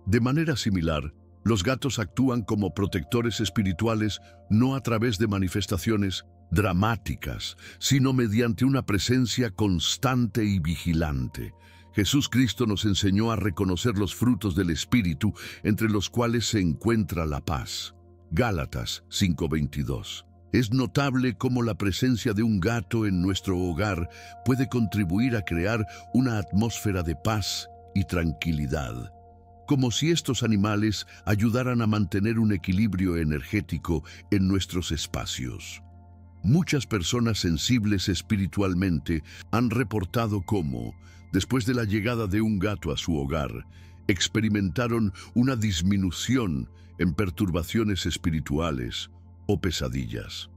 De manera similar, los gatos actúan como protectores espirituales no a través de manifestaciones dramáticas, sino mediante una presencia constante y vigilante. Jesús Cristo nos enseñó a reconocer los frutos del Espíritu, entre los cuales se encuentra la paz. Gálatas 5:22. Es notable cómo la presencia de un gato en nuestro hogar puede contribuir a crear una atmósfera de paz y tranquilidad, como si estos animales ayudaran a mantener un equilibrio energético en nuestros espacios. Muchas personas sensibles espiritualmente han reportado cómo, después de la llegada de un gato a su hogar, experimentaron una disminución en perturbaciones espirituales o pesadillas.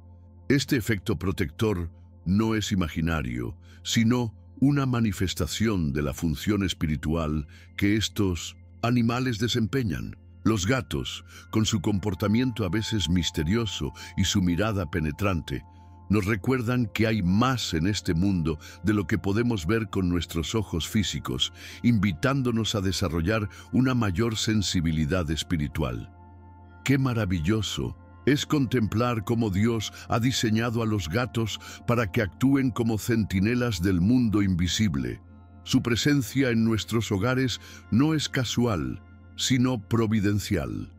Este efecto protector no es imaginario, sino una manifestación de la función espiritual que estos animales desempeñan. Los gatos, con su comportamiento a veces misterioso y su mirada penetrante, nos recuerdan que hay más en este mundo de lo que podemos ver con nuestros ojos físicos, invitándonos a desarrollar una mayor sensibilidad espiritual. ¡Qué maravilloso es contemplar cómo Dios ha diseñado a los gatos para que actúen como centinelas del mundo invisible! Su presencia en nuestros hogares no es casual, sino providencial.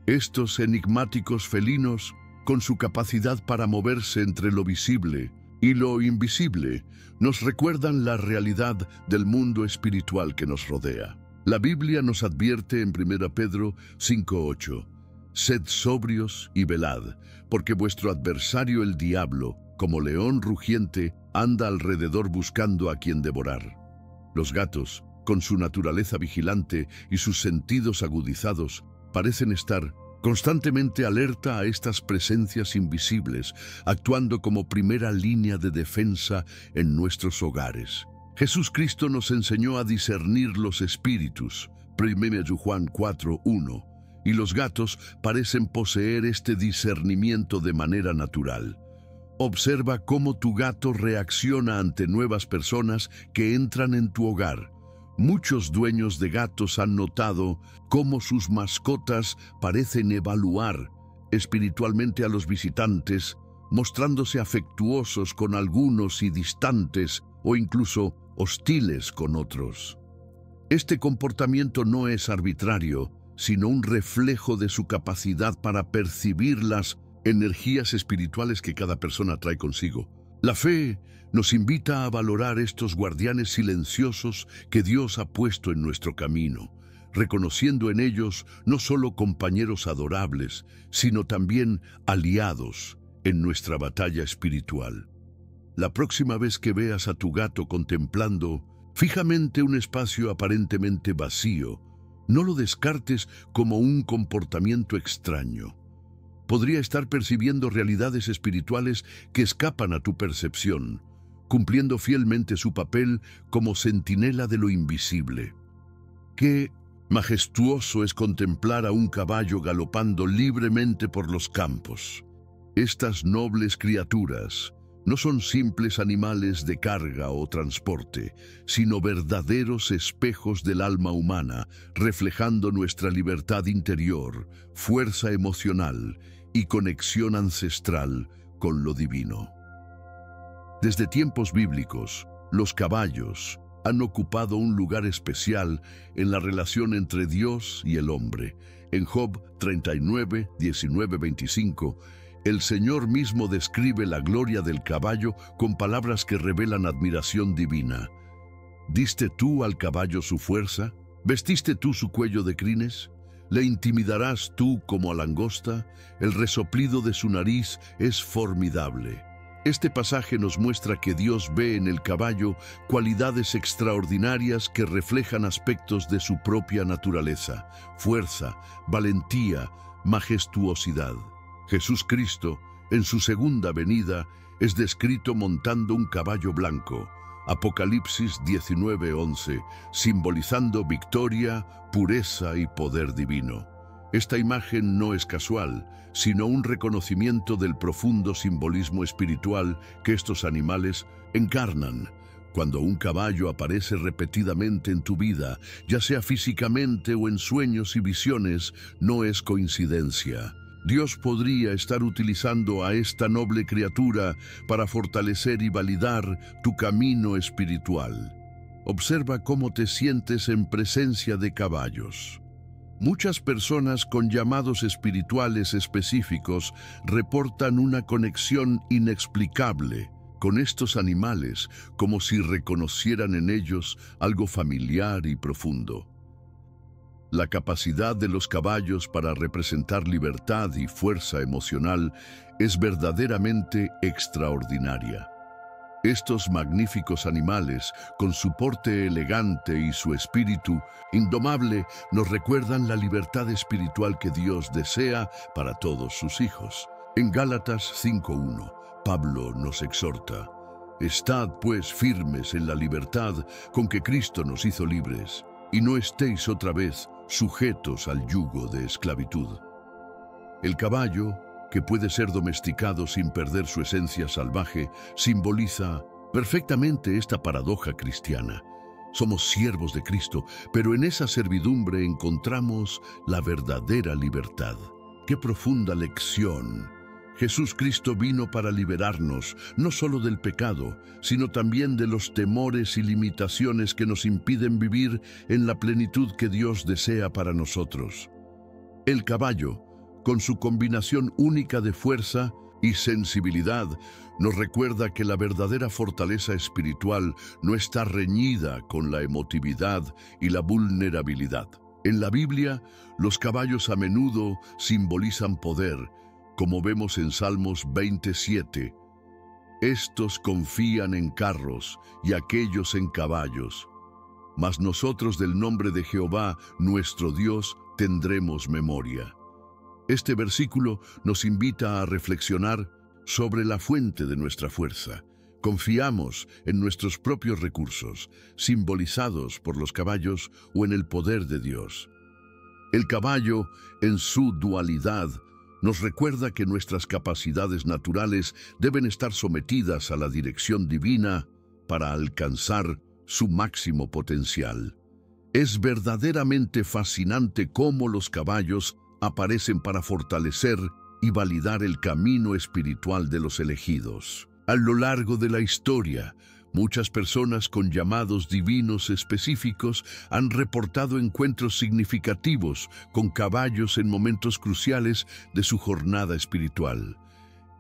Estos enigmáticos felinos, con su capacidad para moverse entre lo visible y lo invisible nos recuerdan la realidad del mundo espiritual que nos rodea. La Biblia nos advierte en 1 Pedro 5:8: «Sed sobrios y velad, porque vuestro adversario el diablo, como león rugiente, anda alrededor buscando a quien devorar». Los gatos, con su naturaleza vigilante y sus sentidos agudizados, parecen estar constantemente alerta a estas presencias invisibles, actuando como primera línea de defensa en nuestros hogares. Jesús Cristo nos enseñó a discernir los espíritus, 1 Juan 4:1, y los gatos parecen poseer este discernimiento de manera natural. Observa cómo tu gato reacciona ante nuevas personas que entran en tu hogar. Muchos dueños de gatos han notado cómo sus mascotas parecen evaluar espiritualmente a los visitantes, mostrándose afectuosos con algunos y distantes o incluso hostiles con otros. Este comportamiento no es arbitrario, sino un reflejo de su capacidad para percibir las energías espirituales que cada persona trae consigo. La fe nos invita a valorar estos guardianes silenciosos que Dios ha puesto en nuestro camino, reconociendo en ellos no solo compañeros adorables, sino también aliados en nuestra batalla espiritual. La próxima vez que veas a tu gato contemplando fijamente un espacio aparentemente vacío, no lo descartes como un comportamiento extraño. Podría estar percibiendo realidades espirituales que escapan a tu percepción, cumpliendo fielmente su papel como centinela de lo invisible. Qué majestuoso es contemplar a un caballo galopando libremente por los campos. Estas nobles criaturas no son simples animales de carga o transporte, sino verdaderos espejos del alma humana, reflejando nuestra libertad interior, fuerza emocional y conexión ancestral con lo divino. Desde tiempos bíblicos, los caballos han ocupado un lugar especial en la relación entre Dios y el hombre. En Job 39, 19, 25, el Señor mismo describe la gloria del caballo con palabras que revelan admiración divina. ¿Diste tú al caballo su fuerza? ¿Vestiste tú su cuello de crines? ¿Le intimidarás tú como a langosta? El resoplido de su nariz es formidable. Este pasaje nos muestra que Dios ve en el caballo cualidades extraordinarias que reflejan aspectos de su propia naturaleza: fuerza, valentía, majestuosidad. Jesús Cristo, en su segunda venida, es descrito montando un caballo blanco, Apocalipsis 19:11, simbolizando victoria, pureza y poder divino. Esta imagen no es casual, sino un reconocimiento del profundo simbolismo espiritual que estos animales encarnan. Cuando un caballo aparece repetidamente en tu vida, ya sea físicamente o en sueños y visiones, no es coincidencia. Dios podría estar utilizando a esta noble criatura para fortalecer y validar tu camino espiritual. Observa cómo te sientes en presencia de caballos. Muchas personas con llamados espirituales específicos reportan una conexión inexplicable con estos animales, como si reconocieran en ellos algo familiar y profundo. La capacidad de los caballos para representar libertad y fuerza emocional es verdaderamente extraordinaria. Estos magníficos animales, con su porte elegante y su espíritu indomable, nos recuerdan la libertad espiritual que Dios desea para todos sus hijos. En Gálatas 5:1, Pablo nos exhorta: «Estad pues firmes en la libertad con que Cristo nos hizo libres, y no estéis otra vez sujetos al yugo de esclavitud». El caballo, que puede ser domesticado sin perder su esencia salvaje, simboliza perfectamente esta paradoja cristiana. Somos siervos de Cristo, pero en esa servidumbre encontramos la verdadera libertad. ¡Qué profunda lección! Jesús Cristo vino para liberarnos, no solo del pecado, sino también de los temores y limitaciones que nos impiden vivir en la plenitud que Dios desea para nosotros. El caballo, con su combinación única de fuerza, y sensibilidad nos recuerda que la verdadera fortaleza espiritual no está reñida con la emotividad y la vulnerabilidad. En la Biblia, los caballos a menudo simbolizan poder, como vemos en Salmos 27. Estos confían en carros y aquellos en caballos, mas nosotros del nombre de Jehová, nuestro Dios, tendremos memoria. Este versículo nos invita a reflexionar sobre la fuente de nuestra fuerza. Confiamos en nuestros propios recursos, simbolizados por los caballos o en el poder de Dios. El caballo, en su dualidad, nos recuerda que nuestras capacidades naturales deben estar sometidas a la dirección divina para alcanzar su máximo potencial. Es verdaderamente fascinante cómo los caballos aparecen para fortalecer y validar el camino espiritual de los elegidos. A lo largo de la historia, muchas personas con llamados divinos específicos han reportado encuentros significativos con caballos en momentos cruciales de su jornada espiritual.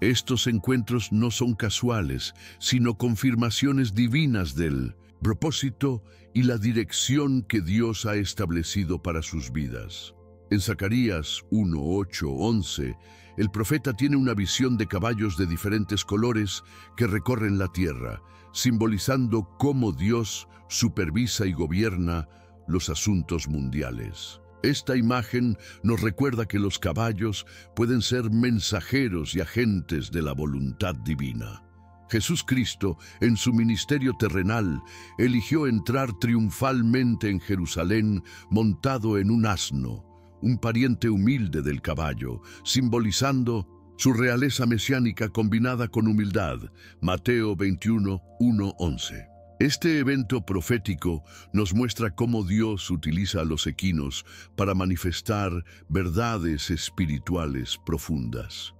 Estos encuentros no son casuales, sino confirmaciones divinas del propósito y la dirección que Dios ha establecido para sus vidas. En Zacarías 1, 8, 11, el profeta tiene una visión de caballos de diferentes colores que recorren la tierra, simbolizando cómo Dios supervisa y gobierna los asuntos mundiales. Esta imagen nos recuerda que los caballos pueden ser mensajeros y agentes de la voluntad divina. Jesús Cristo, en su ministerio terrenal, eligió entrar triunfalmente en Jerusalén montado en un asno, un pariente humilde del caballo, simbolizando su realeza mesiánica combinada con humildad. Mateo 21, 1, 11. Este evento profético nos muestra cómo Dios utiliza a los equinos para manifestar verdades espirituales profundas.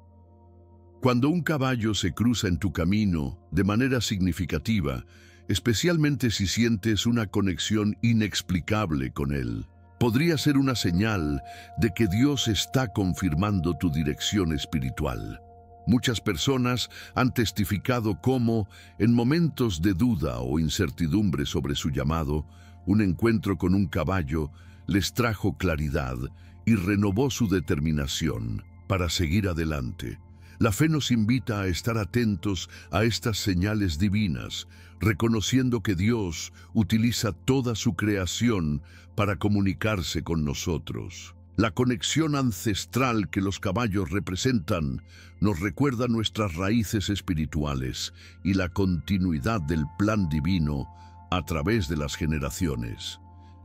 Cuando un caballo se cruza en tu camino de manera significativa, especialmente si sientes una conexión inexplicable con él, podría ser una señal de que Dios está confirmando tu dirección espiritual. Muchas personas han testificado cómo, en momentos de duda o incertidumbre sobre su llamado, un encuentro con un caballo les trajo claridad y renovó su determinación para seguir adelante. La fe nos invita a estar atentos a estas señales divinas, reconociendo que Dios utiliza toda su creación para comunicarse con nosotros. La conexión ancestral que los caballos representan nos recuerda nuestras raíces espirituales y la continuidad del plan divino a través de las generaciones.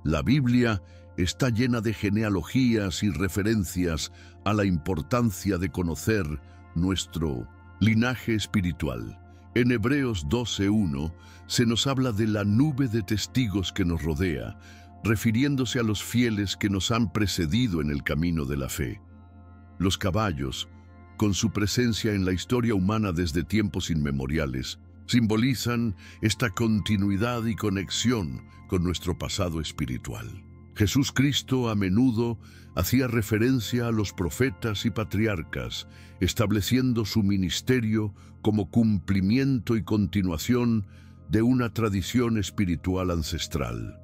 La Biblia está llena de genealogías y referencias a la importancia de conocer nuestro linaje espiritual. En Hebreos 12:1 se nos habla de la nube de testigos que nos rodea, refiriéndose a los fieles que nos han precedido en el camino de la fe. Los caballos, con su presencia en la historia humana desde tiempos inmemoriales, simbolizan esta continuidad y conexión con nuestro pasado espiritual. Jesús Cristo a menudo hacía referencia a los profetas y patriarcas, estableciendo su ministerio como cumplimiento y continuación de una tradición espiritual ancestral.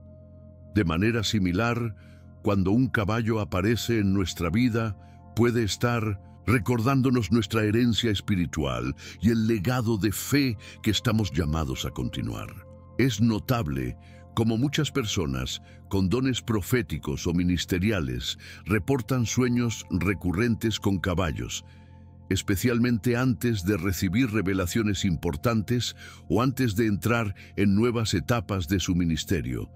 De manera similar, cuando un caballo aparece en nuestra vida, puede estar recordándonos nuestra herencia espiritual y el legado de fe que estamos llamados a continuar. Es notable cómo muchas personas con dones proféticos o ministeriales reportan sueños recurrentes con caballos, especialmente antes de recibir revelaciones importantes o antes de entrar en nuevas etapas de su ministerio.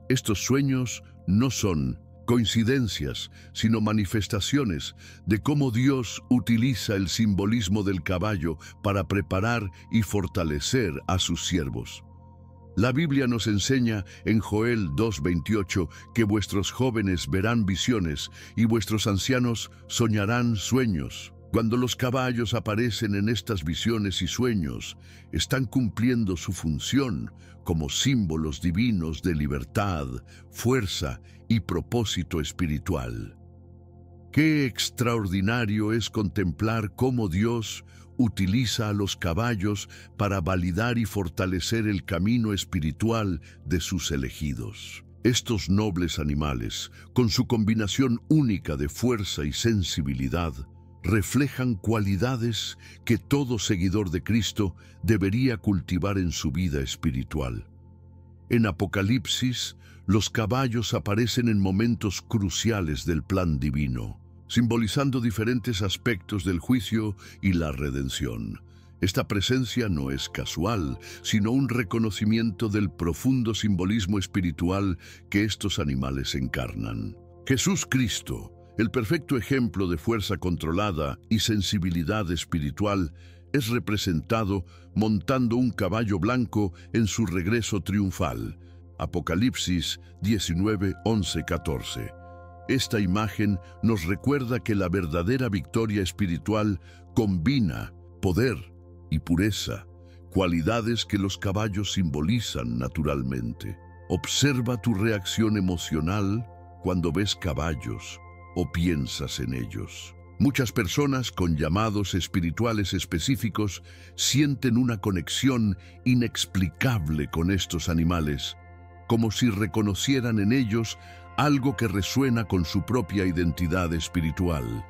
Estos sueños no son coincidencias, sino manifestaciones de cómo Dios utiliza el simbolismo del caballo para preparar y fortalecer a sus siervos. La Biblia nos enseña en Joel 2:28 que vuestros jóvenes verán visiones y vuestros ancianos soñarán sueños. Cuando los caballos aparecen en estas visiones y sueños, están cumpliendo su función como símbolos divinos de libertad, fuerza y propósito espiritual. Qué extraordinario es contemplar cómo Dios utiliza a los caballos para validar y fortalecer el camino espiritual de sus elegidos. Estos nobles animales, con su combinación única de fuerza y sensibilidad, reflejan cualidades que todo seguidor de Cristo debería cultivar en su vida espiritual. En Apocalipsis, los caballos aparecen en momentos cruciales del plan divino, simbolizando diferentes aspectos del juicio y la redención. Esta presencia no es casual, sino un reconocimiento del profundo simbolismo espiritual que estos animales encarnan. Jesús Cristo, el perfecto ejemplo de fuerza controlada y sensibilidad espiritual, es representado montando un caballo blanco en su regreso triunfal. Apocalipsis 19, 11, 14. Esta imagen nos recuerda que la verdadera victoria espiritual combina poder y pureza, cualidades que los caballos simbolizan naturalmente. Observa tu reacción emocional cuando ves caballos o piensas en ellos. Muchas personas con llamados espirituales específicos sienten una conexión inexplicable con estos animales, como si reconocieran en ellos algo que resuena con su propia identidad espiritual.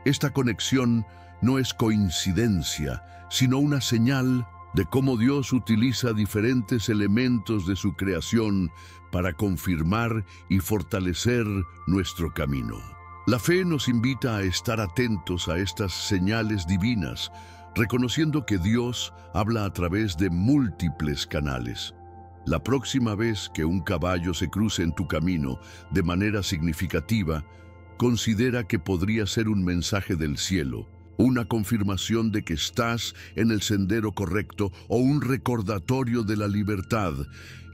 Esta conexión no es coincidencia, sino una señal de cómo Dios utiliza diferentes elementos de su creación para confirmar y fortalecer nuestro camino. La fe nos invita a estar atentos a estas señales divinas, reconociendo que Dios habla a través de múltiples canales. La próxima vez que un caballo se cruce en tu camino de manera significativa, considera que podría ser un mensaje del cielo, una confirmación de que estás en el sendero correcto o un recordatorio de la libertad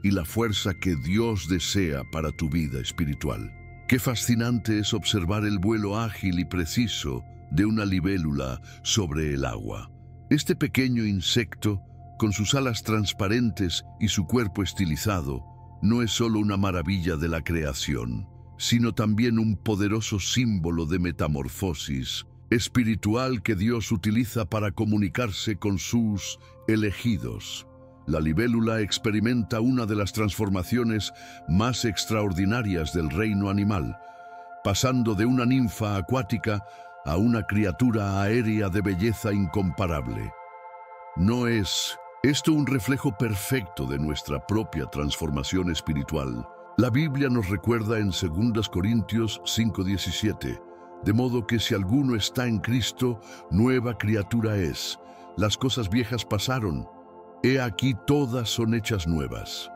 y la fuerza que Dios desea para tu vida espiritual. Qué fascinante es observar el vuelo ágil y preciso de una libélula sobre el agua. Este pequeño insecto, con sus alas transparentes y su cuerpo estilizado, no es solo una maravilla de la creación, sino también un poderoso símbolo de metamorfosis espiritual que Dios utiliza para comunicarse con sus elegidos. La libélula experimenta una de las transformaciones más extraordinarias del reino animal, pasando de una ninfa acuática a una criatura aérea de belleza incomparable. ¿No es esto un reflejo perfecto de nuestra propia transformación espiritual? La Biblia nos recuerda en 2 Corintios 5:17, de modo que si alguno está en Cristo, nueva criatura es. Las cosas viejas pasaron, he aquí todas son hechas nuevas.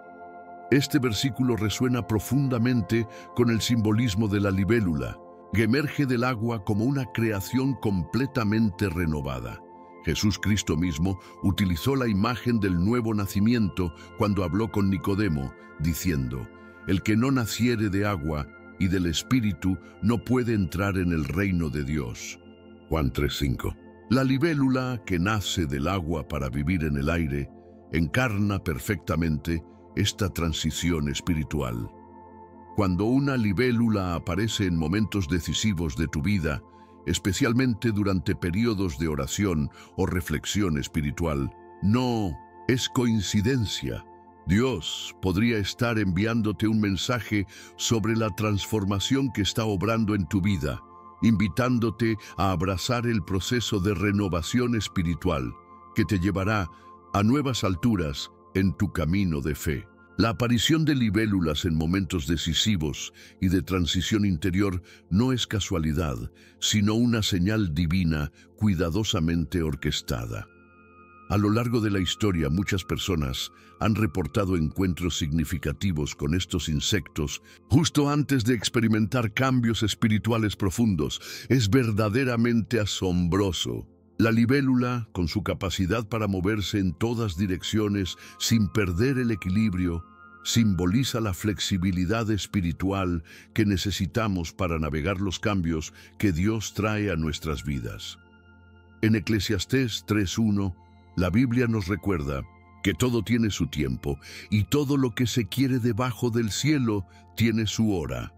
Este versículo resuena profundamente con el simbolismo de la libélula, que emerge del agua como una creación completamente renovada. Jesús Cristo mismo utilizó la imagen del nuevo nacimiento cuando habló con Nicodemo, diciendo: el que no naciere de agua y del Espíritu no puede entrar en el reino de Dios. Juan 3:5. La libélula, que nace del agua para vivir en el aire, encarna perfectamente esta transición espiritual. Cuando una libélula aparece en momentos decisivos de tu vida, especialmente durante periodos de oración o reflexión espiritual, no es coincidencia. Dios podría estar enviándote un mensaje sobre la transformación que está obrando en tu vida, invitándote a abrazar el proceso de renovación espiritual que te llevará a nuevas alturas en tu camino de fe. La aparición de libélulas en momentos decisivos y de transición interior no es casualidad, sino una señal divina cuidadosamente orquestada. A lo largo de la historia, muchas personas han reportado encuentros significativos con estos insectos justo antes de experimentar cambios espirituales profundos. Es verdaderamente asombroso. La libélula, con su capacidad para moverse en todas direcciones sin perder el equilibrio, simboliza la flexibilidad espiritual que necesitamos para navegar los cambios que Dios trae a nuestras vidas. En Eclesiastés 3:1, la Biblia nos recuerda que todo tiene su tiempo y todo lo que se quiere debajo del cielo tiene su hora.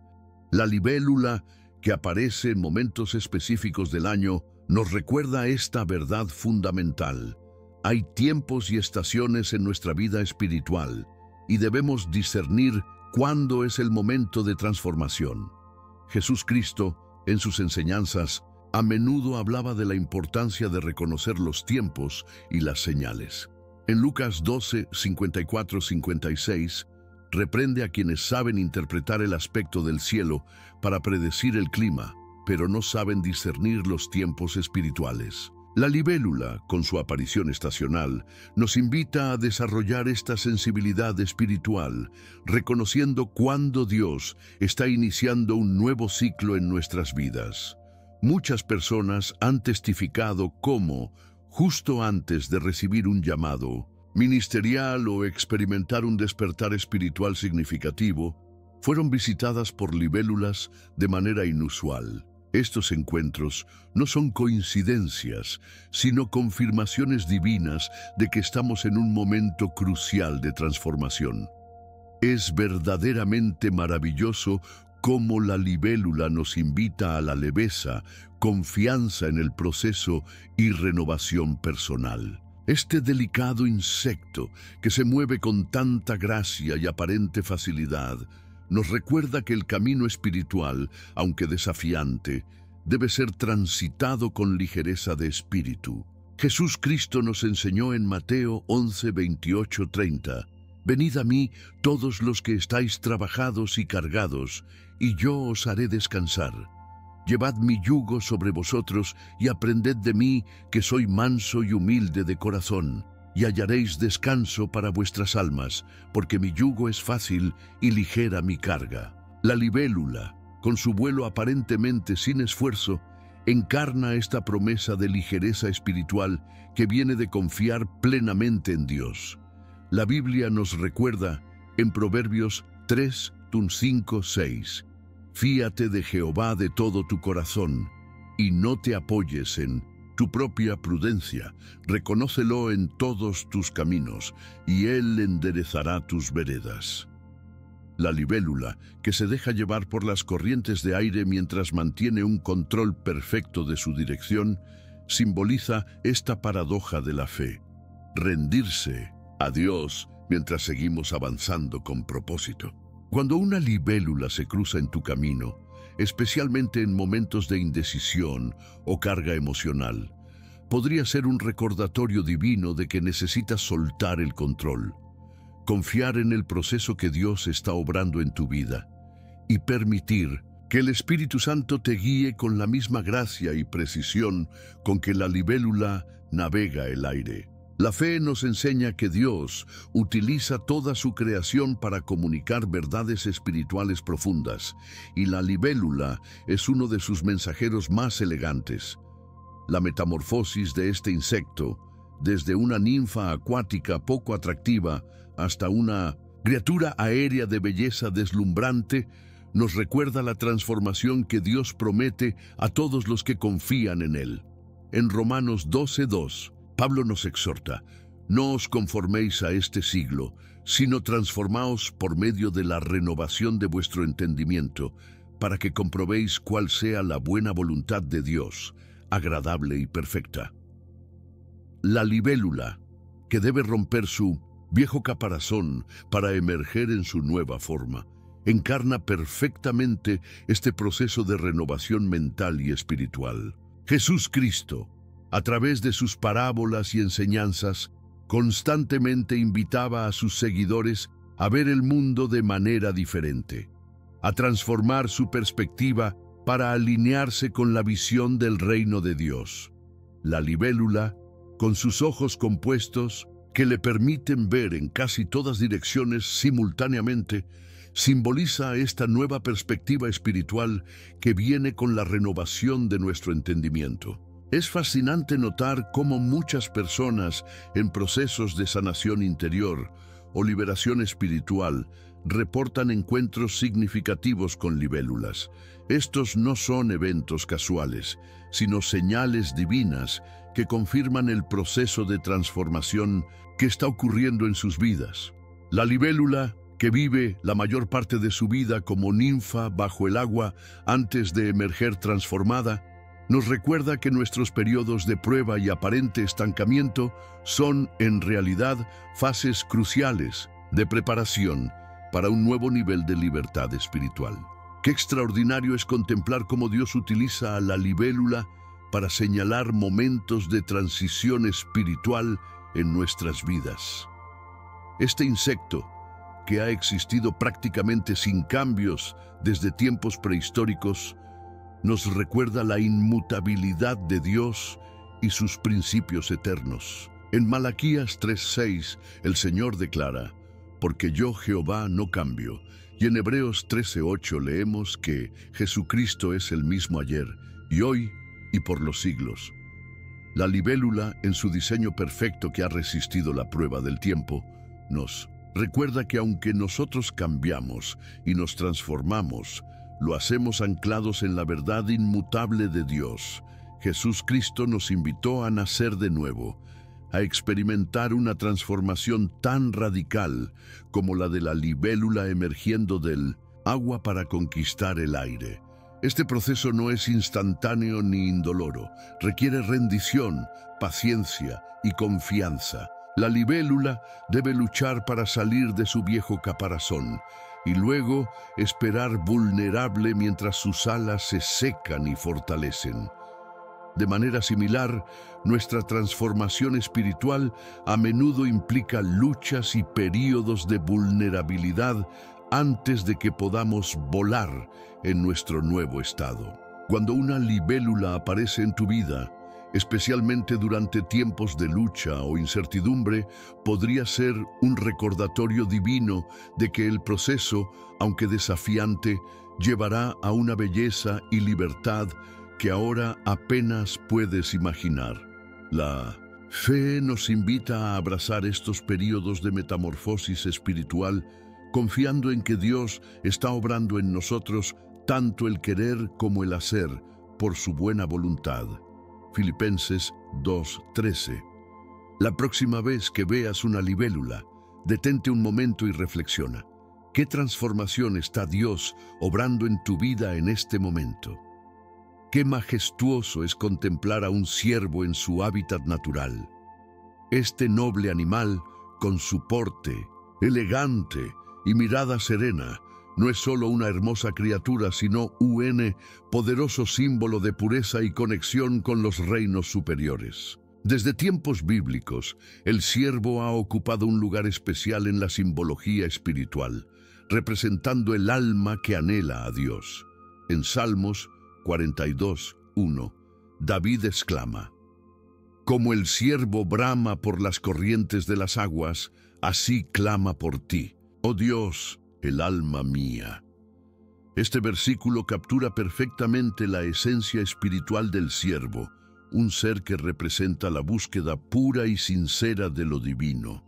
La libélula, que aparece en momentos específicos del año, nos recuerda esta verdad fundamental. Hay tiempos y estaciones en nuestra vida espiritual y debemos discernir cuándo es el momento de transformación. Jesús Cristo, en sus enseñanzas, a menudo hablaba de la importancia de reconocer los tiempos y las señales. En Lucas 12, 54-56, reprende a quienes saben interpretar el aspecto del cielo para predecir el clima, pero no saben discernir los tiempos espirituales. La libélula, con su aparición estacional, nos invita a desarrollar esta sensibilidad espiritual, reconociendo cuándo Dios está iniciando un nuevo ciclo en nuestras vidas. Muchas personas han testificado cómo, justo antes de recibir un llamado ministerial o experimentar un despertar espiritual significativo, fueron visitadas por libélulas de manera inusual. Estos encuentros no son coincidencias, sino confirmaciones divinas de que estamos en un momento crucial de transformación. Es verdaderamente maravilloso cómo la libélula nos invita a la leveza, confianza en el proceso y renovación personal. Este delicado insecto, que se mueve con tanta gracia y aparente facilidad, nos recuerda que el camino espiritual, aunque desafiante, debe ser transitado con ligereza de espíritu. Jesús Cristo nos enseñó en Mateo 11, 28, 30, «Venid a mí todos los que estáis trabajados y cargados, y yo os haré descansar. Llevad mi yugo sobre vosotros y aprended de mí, que soy manso y humilde de corazón, y hallaréis descanso para vuestras almas, porque mi yugo es fácil y ligera mi carga». La libélula, con su vuelo aparentemente sin esfuerzo, encarna esta promesa de ligereza espiritual que viene de confiar plenamente en Dios. La Biblia nos recuerda en Proverbios 3, 5, 6, «Fíate de Jehová de todo tu corazón, y no te apoyes en tu propia prudencia. Reconócelo en todos tus caminos, y Él enderezará tus veredas». La libélula, que se deja llevar por las corrientes de aire mientras mantiene un control perfecto de su dirección, simboliza esta paradoja de la fe: rendirse a Dios mientras seguimos avanzando con propósito. Cuando una libélula se cruza en tu camino, especialmente en momentos de indecisión o carga emocional, podría ser un recordatorio divino de que necesitas soltar el control, confiar en el proceso que Dios está obrando en tu vida y permitir que el Espíritu Santo te guíe con la misma gracia y precisión con que la libélula navega el aire. La fe nos enseña que Dios utiliza toda su creación para comunicar verdades espirituales profundas, y la libélula es uno de sus mensajeros más elegantes. La metamorfosis de este insecto, desde una ninfa acuática poco atractiva hasta una criatura aérea de belleza deslumbrante, nos recuerda la transformación que Dios promete a todos los que confían en Él. En Romanos 12:2, Pablo nos exhorta: «No os conforméis a este siglo, sino transformaos por medio de la renovación de vuestro entendimiento, para que comprobéis cuál sea la buena voluntad de Dios, agradable y perfecta». La libélula, que debe romper su viejo caparazón para emerger en su nueva forma, encarna perfectamente este proceso de renovación mental y espiritual. Jesús Cristo, a través de sus parábolas y enseñanzas, constantemente invitaba a sus seguidores a ver el mundo de manera diferente, a transformar su perspectiva para alinearse con la visión del reino de Dios. La libélula, con sus ojos compuestos, que le permiten ver en casi todas direcciones simultáneamente, simboliza esta nueva perspectiva espiritual que viene con la renovación de nuestro entendimiento. Es fascinante notar cómo muchas personas en procesos de sanación interior o liberación espiritual reportan encuentros significativos con libélulas. Estos no son eventos casuales, sino señales divinas que confirman el proceso de transformación que está ocurriendo en sus vidas. La libélula, que vive la mayor parte de su vida como ninfa bajo el agua antes de emerger transformada, Nos recuerda que nuestros periodos de prueba y aparente estancamiento son, en realidad, fases cruciales de preparación para un nuevo nivel de libertad espiritual. Qué extraordinario es contemplar cómo Dios utiliza a la libélula para señalar momentos de transición espiritual en nuestras vidas. Este insecto, que ha existido prácticamente sin cambios desde tiempos prehistóricos, nos recuerda la inmutabilidad de Dios y sus principios eternos. En Malaquías 3:6, el Señor declara: «Porque yo, Jehová, no cambio». Y en Hebreos 13:8 leemos que Jesucristo es el mismo ayer, y hoy, y por los siglos. La libélula, en su diseño perfecto que ha resistido la prueba del tiempo, nos recuerda que aunque nosotros cambiamos y nos transformamos, lo hacemos anclados en la verdad inmutable de Dios. Jesús Cristo nos invitó a nacer de nuevo, a experimentar una transformación tan radical como la de la libélula emergiendo del agua para conquistar el aire. Este proceso no es instantáneo ni indoloro, requiere rendición, paciencia y confianza. La libélula debe luchar para salir de su viejo caparazón y luego esperar vulnerable mientras sus alas se secan y fortalecen. De manera similar, nuestra transformación espiritual a menudo implica luchas y períodos de vulnerabilidad antes de que podamos volar en nuestro nuevo estado. Cuando una libélula aparece en tu vida, especialmente durante tiempos de lucha o incertidumbre, podría ser un recordatorio divino de que el proceso, aunque desafiante, llevará a una belleza y libertad que ahora apenas puedes imaginar. La fe nos invita a abrazar estos períodos de metamorfosis espiritual, confiando en que Dios está obrando en nosotros tanto el querer como el hacer por su buena voluntad. Filipenses 2:13. La próxima vez que veas una libélula, detente un momento y reflexiona. ¿Qué transformación está Dios obrando en tu vida en este momento? Qué majestuoso es contemplar a un ciervo en su hábitat natural. Este noble animal, con su porte, elegante y mirada serena, no es solo una hermosa criatura, sino un poderoso símbolo de pureza y conexión con los reinos superiores. Desde tiempos bíblicos, el ciervo ha ocupado un lugar especial en la simbología espiritual, representando el alma que anhela a Dios. En Salmos 42:1, David exclama: «Como el ciervo brama por las corrientes de las aguas, así clama por ti, oh Dios, el alma mía». Este versículo captura perfectamente la esencia espiritual del siervo, un ser que representa la búsqueda pura y sincera de lo divino.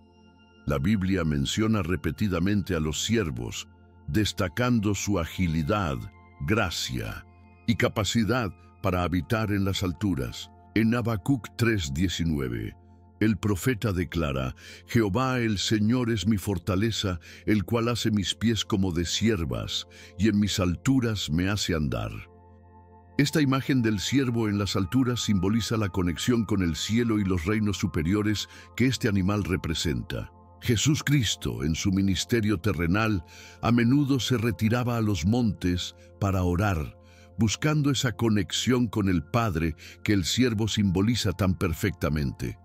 La Biblia menciona repetidamente a los siervos, destacando su agilidad, gracia y capacidad para habitar en las alturas. En Habacuc 3:19, el profeta declara: «Jehová el Señor es mi fortaleza, el cual hace mis pies como de ciervas, y en mis alturas me hace andar». Esta imagen del ciervo en las alturas simboliza la conexión con el cielo y los reinos superiores que este animal representa. Jesús Cristo, en su ministerio terrenal, a menudo se retiraba a los montes para orar, buscando esa conexión con el Padre que el siervo simboliza tan perfectamente.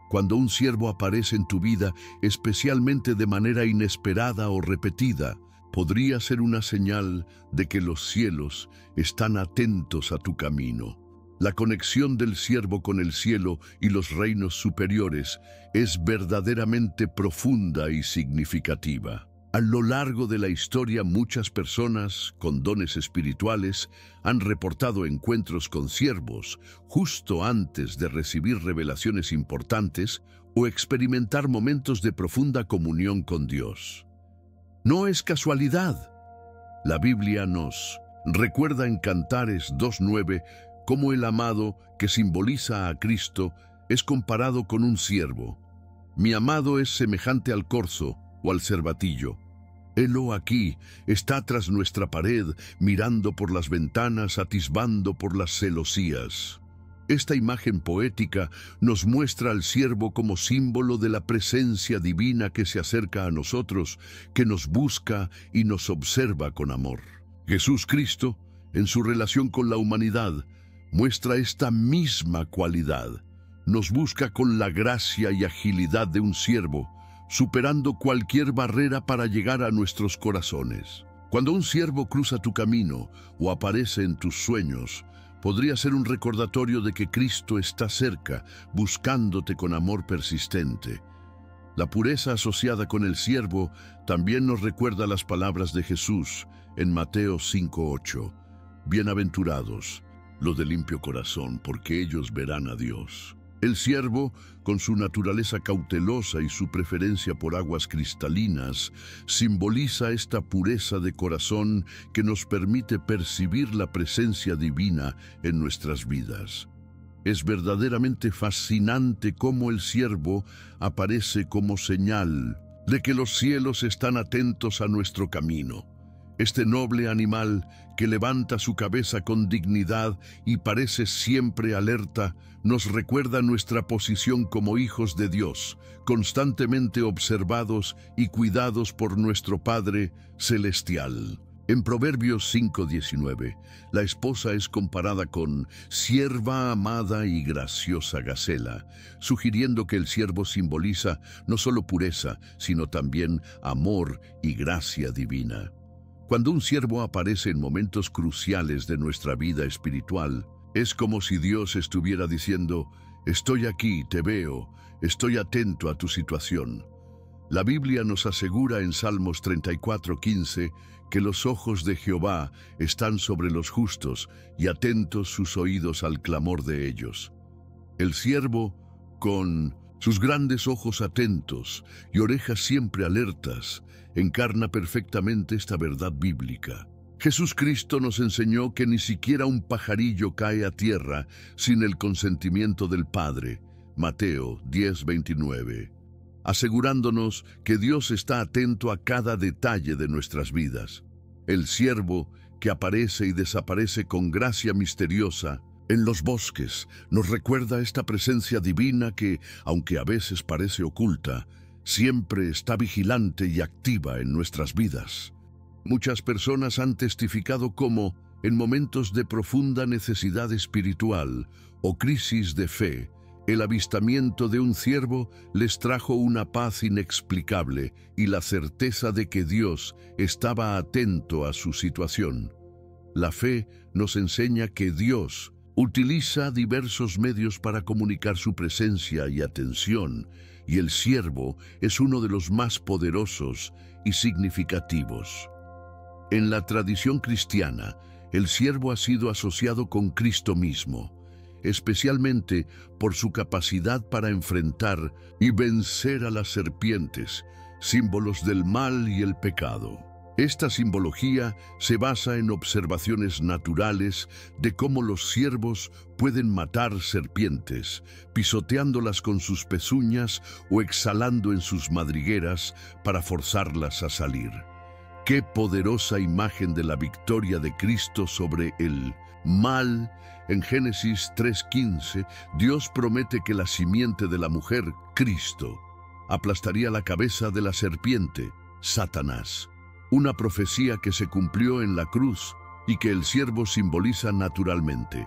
Cuando un siervo aparece en tu vida, especialmente de manera inesperada o repetida, podría ser una señal de que los cielos están atentos a tu camino. La conexión del siervo con el cielo y los reinos superiores es verdaderamente profunda y significativa. A lo largo de la historia, muchas personas con dones espirituales han reportado encuentros con siervos justo antes de recibir revelaciones importantes o experimentar momentos de profunda comunión con Dios. No es casualidad. La Biblia nos recuerda en Cantares 2:9 cómo el amado, que simboliza a Cristo, es comparado con un ciervo. «Mi amado es semejante al corzo o al cervatillo. Helo aquí, está tras nuestra pared, mirando por las ventanas, atisbando por las celosías. Esta imagen poética nos muestra al siervo como símbolo de la presencia divina que se acerca a nosotros, que nos busca y nos observa con amor. Jesús Cristo, en su relación con la humanidad, muestra esta misma cualidad. Nos busca con la gracia y agilidad de un siervo, superando cualquier barrera para llegar a nuestros corazones. Cuando un siervo cruza tu camino o aparece en tus sueños, podría ser un recordatorio de que Cristo está cerca, buscándote con amor persistente. La pureza asociada con el siervo también nos recuerda las palabras de Jesús en Mateo 5:8. Bienaventurados los de limpio corazón, porque ellos verán a Dios. El siervo, con su naturaleza cautelosa y su preferencia por aguas cristalinas, simboliza esta pureza de corazón que nos permite percibir la presencia divina en nuestras vidas. Es verdaderamente fascinante cómo el siervo aparece como señal de que los cielos están atentos a nuestro camino. Este noble animal que levanta su cabeza con dignidad y parece siempre alerta, nos recuerda nuestra posición como hijos de Dios, constantemente observados y cuidados por nuestro Padre Celestial. En Proverbios 5:19, la esposa es comparada con sierva amada y graciosa Gacela, sugiriendo que el siervo simboliza no solo pureza, sino también amor y gracia divina. Cuando un siervo aparece en momentos cruciales de nuestra vida espiritual, es como si Dios estuviera diciendo: estoy aquí, te veo, estoy atento a tu situación. La Biblia nos asegura en Salmos 34:15 que los ojos de Jehová están sobre los justos y atentos sus oídos al clamor de ellos. El siervo, con sus grandes ojos atentos y orejas siempre alertas, encarna perfectamente esta verdad bíblica. Jesús Cristo nos enseñó que ni siquiera un pajarillo cae a tierra sin el consentimiento del Padre, Mateo 10:29, asegurándonos que Dios está atento a cada detalle de nuestras vidas. El siervo que aparece y desaparece con gracia misteriosa en los bosques nos recuerda esta presencia divina que, aunque a veces parece oculta, siempre está vigilante y activa en nuestras vidas. Muchas personas han testificado cómo, en momentos de profunda necesidad espiritual o crisis de fe, el avistamiento de un siervo les trajo una paz inexplicable y la certeza de que Dios estaba atento a su situación. La fe nos enseña que Dios utiliza diversos medios para comunicar su presencia y atención, y el siervo es uno de los más poderosos y significativos. En la tradición cristiana, el siervo ha sido asociado con Cristo mismo, especialmente por su capacidad para enfrentar y vencer a las serpientes, símbolos del mal y el pecado. Esta simbología se basa en observaciones naturales de cómo los ciervos pueden matar serpientes, pisoteándolas con sus pezuñas o exhalando en sus madrigueras para forzarlas a salir. ¡Qué poderosa imagen de la victoria de Cristo sobre el mal! En Génesis 3:15, Dios promete que la simiente de la mujer, Cristo, aplastaría la cabeza de la serpiente, Satanás. Una profecía que se cumplió en la cruz y que el siervo simboliza naturalmente.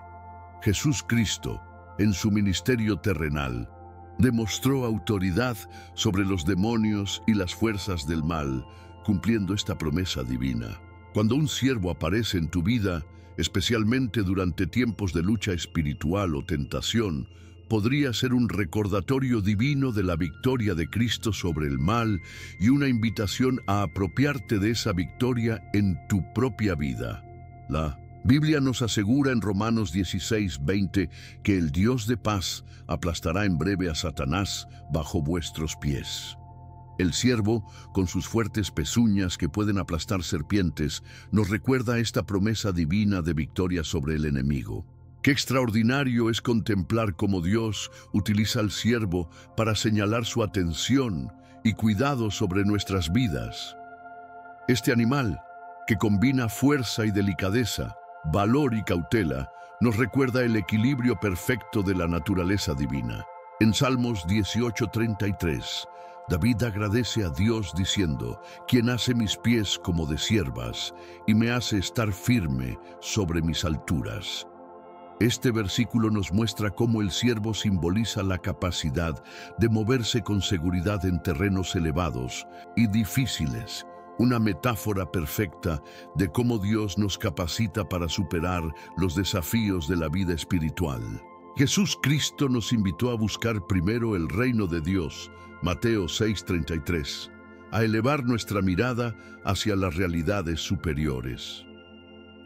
Jesús Cristo, en su ministerio terrenal, demostró autoridad sobre los demonios y las fuerzas del mal, cumpliendo esta promesa divina. Cuando un siervo aparece en tu vida, especialmente durante tiempos de lucha espiritual o tentación, podría ser un recordatorio divino de la victoria de Cristo sobre el mal y una invitación a apropiarte de esa victoria en tu propia vida. La Biblia nos asegura en Romanos 16:20 que el Dios de paz aplastará en breve a Satanás bajo vuestros pies. El siervo, con sus fuertes pezuñas que pueden aplastar serpientes, nos recuerda esta promesa divina de victoria sobre el enemigo. Qué extraordinario es contemplar cómo Dios utiliza al siervo para señalar su atención y cuidado sobre nuestras vidas. Este animal, que combina fuerza y delicadeza, valor y cautela, nos recuerda el equilibrio perfecto de la naturaleza divina. En Salmos 18:33, David agradece a Dios diciendo: «Quien hace mis pies como de ciervas y me hace estar firme sobre mis alturas». Este versículo nos muestra cómo el ciervo simboliza la capacidad de moverse con seguridad en terrenos elevados y difíciles, una metáfora perfecta de cómo Dios nos capacita para superar los desafíos de la vida espiritual. Jesús Cristo nos invitó a buscar primero el reino de Dios, Mateo 6:33, a elevar nuestra mirada hacia las realidades superiores.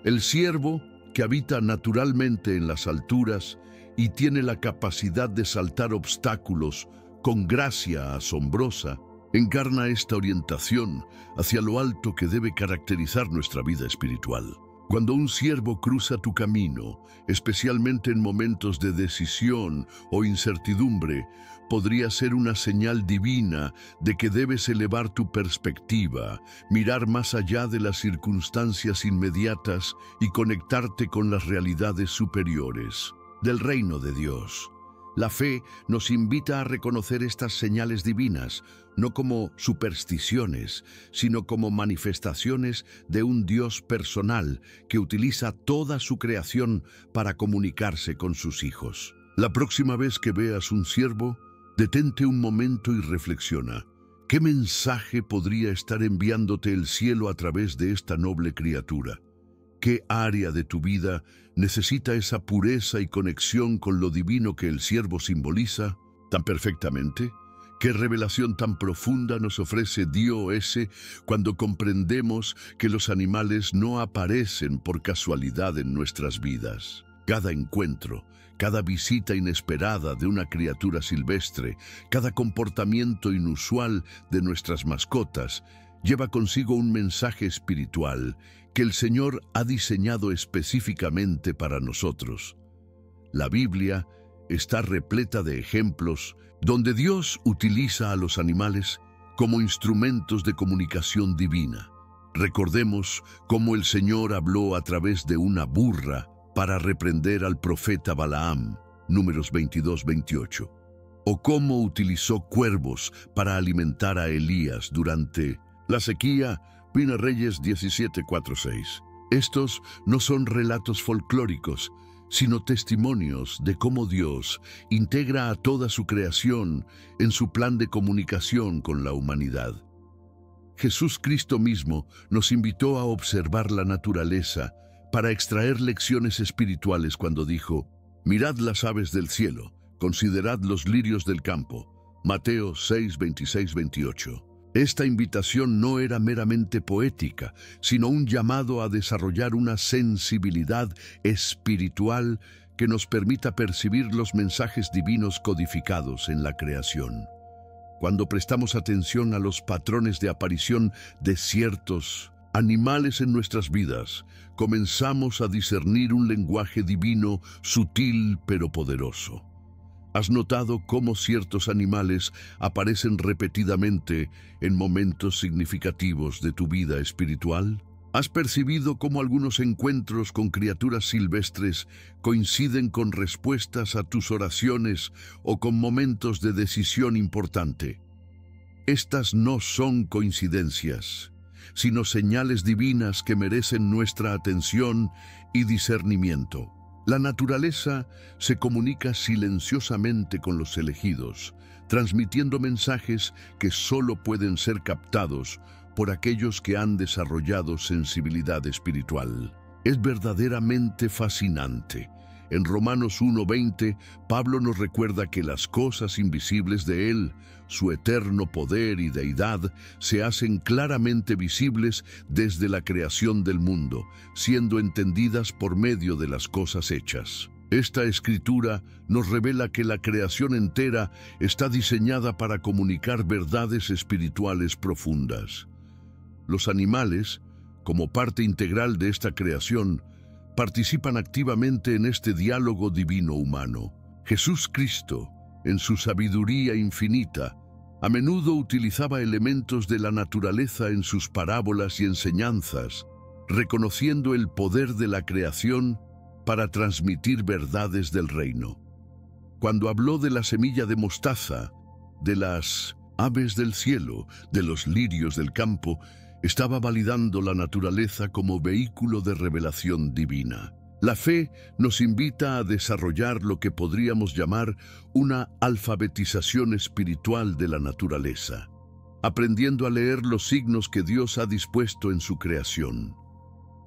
El ciervo, que habita naturalmente en las alturas y tiene la capacidad de saltar obstáculos con gracia asombrosa, encarna esta orientación hacia lo alto que debe caracterizar nuestra vida espiritual. Cuando un ciervo cruza tu camino, especialmente en momentos de decisión o incertidumbre, podría ser una señal divina de que debes elevar tu perspectiva, mirar más allá de las circunstancias inmediatas y conectarte con las realidades superiores del reino de Dios. La fe nos invita a reconocer estas señales divinas, no como supersticiones, sino como manifestaciones de un Dios personal que utiliza toda su creación para comunicarse con sus hijos. La próxima vez que veas un ciervo, detente un momento y reflexiona. ¿Qué mensaje podría estar enviándote el cielo a través de esta noble criatura? ¿Qué área de tu vida necesita esa pureza y conexión con lo divino que el ciervo simboliza tan perfectamente? ¿Qué revelación tan profunda nos ofrece Dios cuando comprendemos que los animales no aparecen por casualidad en nuestras vidas? Cada encuentro, cada visita inesperada de una criatura silvestre, cada comportamiento inusual de nuestras mascotas, lleva consigo un mensaje espiritual que el Señor ha diseñado específicamente para nosotros. La Biblia está repleta de ejemplos donde Dios utiliza a los animales como instrumentos de comunicación divina. Recordemos cómo el Señor habló a través de una burra para reprender al profeta Balaam, Números 22-28, o cómo utilizó cuervos para alimentar a Elías durante la sequía, Primera Reyes 17:4-6. Estos no son relatos folclóricos, sino testimonios de cómo Dios integra a toda su creación en su plan de comunicación con la humanidad. Jesús Cristo mismo nos invitó a observar la naturaleza para extraer lecciones espirituales cuando dijo: «Mirad las aves del cielo, considerad los lirios del campo». Mateo 6:26-28. Esta invitación no era meramente poética, sino un llamado a desarrollar una sensibilidad espiritual que nos permita percibir los mensajes divinos codificados en la creación. Cuando prestamos atención a los patrones de aparición de ciertos animales en nuestras vidas, comenzamos a discernir un lenguaje divino sutil pero poderoso. ¿Has notado cómo ciertos animales aparecen repetidamente en momentos significativos de tu vida espiritual? ¿Has percibido cómo algunos encuentros con criaturas silvestres coinciden con respuestas a tus oraciones o con momentos de decisión importante? Estas no son coincidencias, sino señales divinas que merecen nuestra atención y discernimiento. La naturaleza se comunica silenciosamente con los elegidos, transmitiendo mensajes que solo pueden ser captados por aquellos que han desarrollado sensibilidad espiritual. Es verdaderamente fascinante. En Romanos 1:20, Pablo nos recuerda que las cosas invisibles de Él, su eterno poder y deidad, se hacen claramente visibles desde la creación del mundo, siendo entendidas por medio de las cosas hechas. Esta escritura nos revela que la creación entera está diseñada para comunicar verdades espirituales profundas. Los animales, como parte integral de esta creación, participan activamente en este diálogo divino humano. Jesús Cristo, en su sabiduría infinita, A menudo utilizaba elementos de la naturaleza en sus parábolas y enseñanzas, reconociendo el poder de la creación para transmitir verdades del reino. Cuando habló de la semilla de mostaza, de las aves del cielo, de los lirios del campo, estaba validando la naturaleza como vehículo de revelación divina. La fe nos invita a desarrollar lo que podríamos llamar una alfabetización espiritual de la naturaleza, aprendiendo a leer los signos que Dios ha dispuesto en su creación.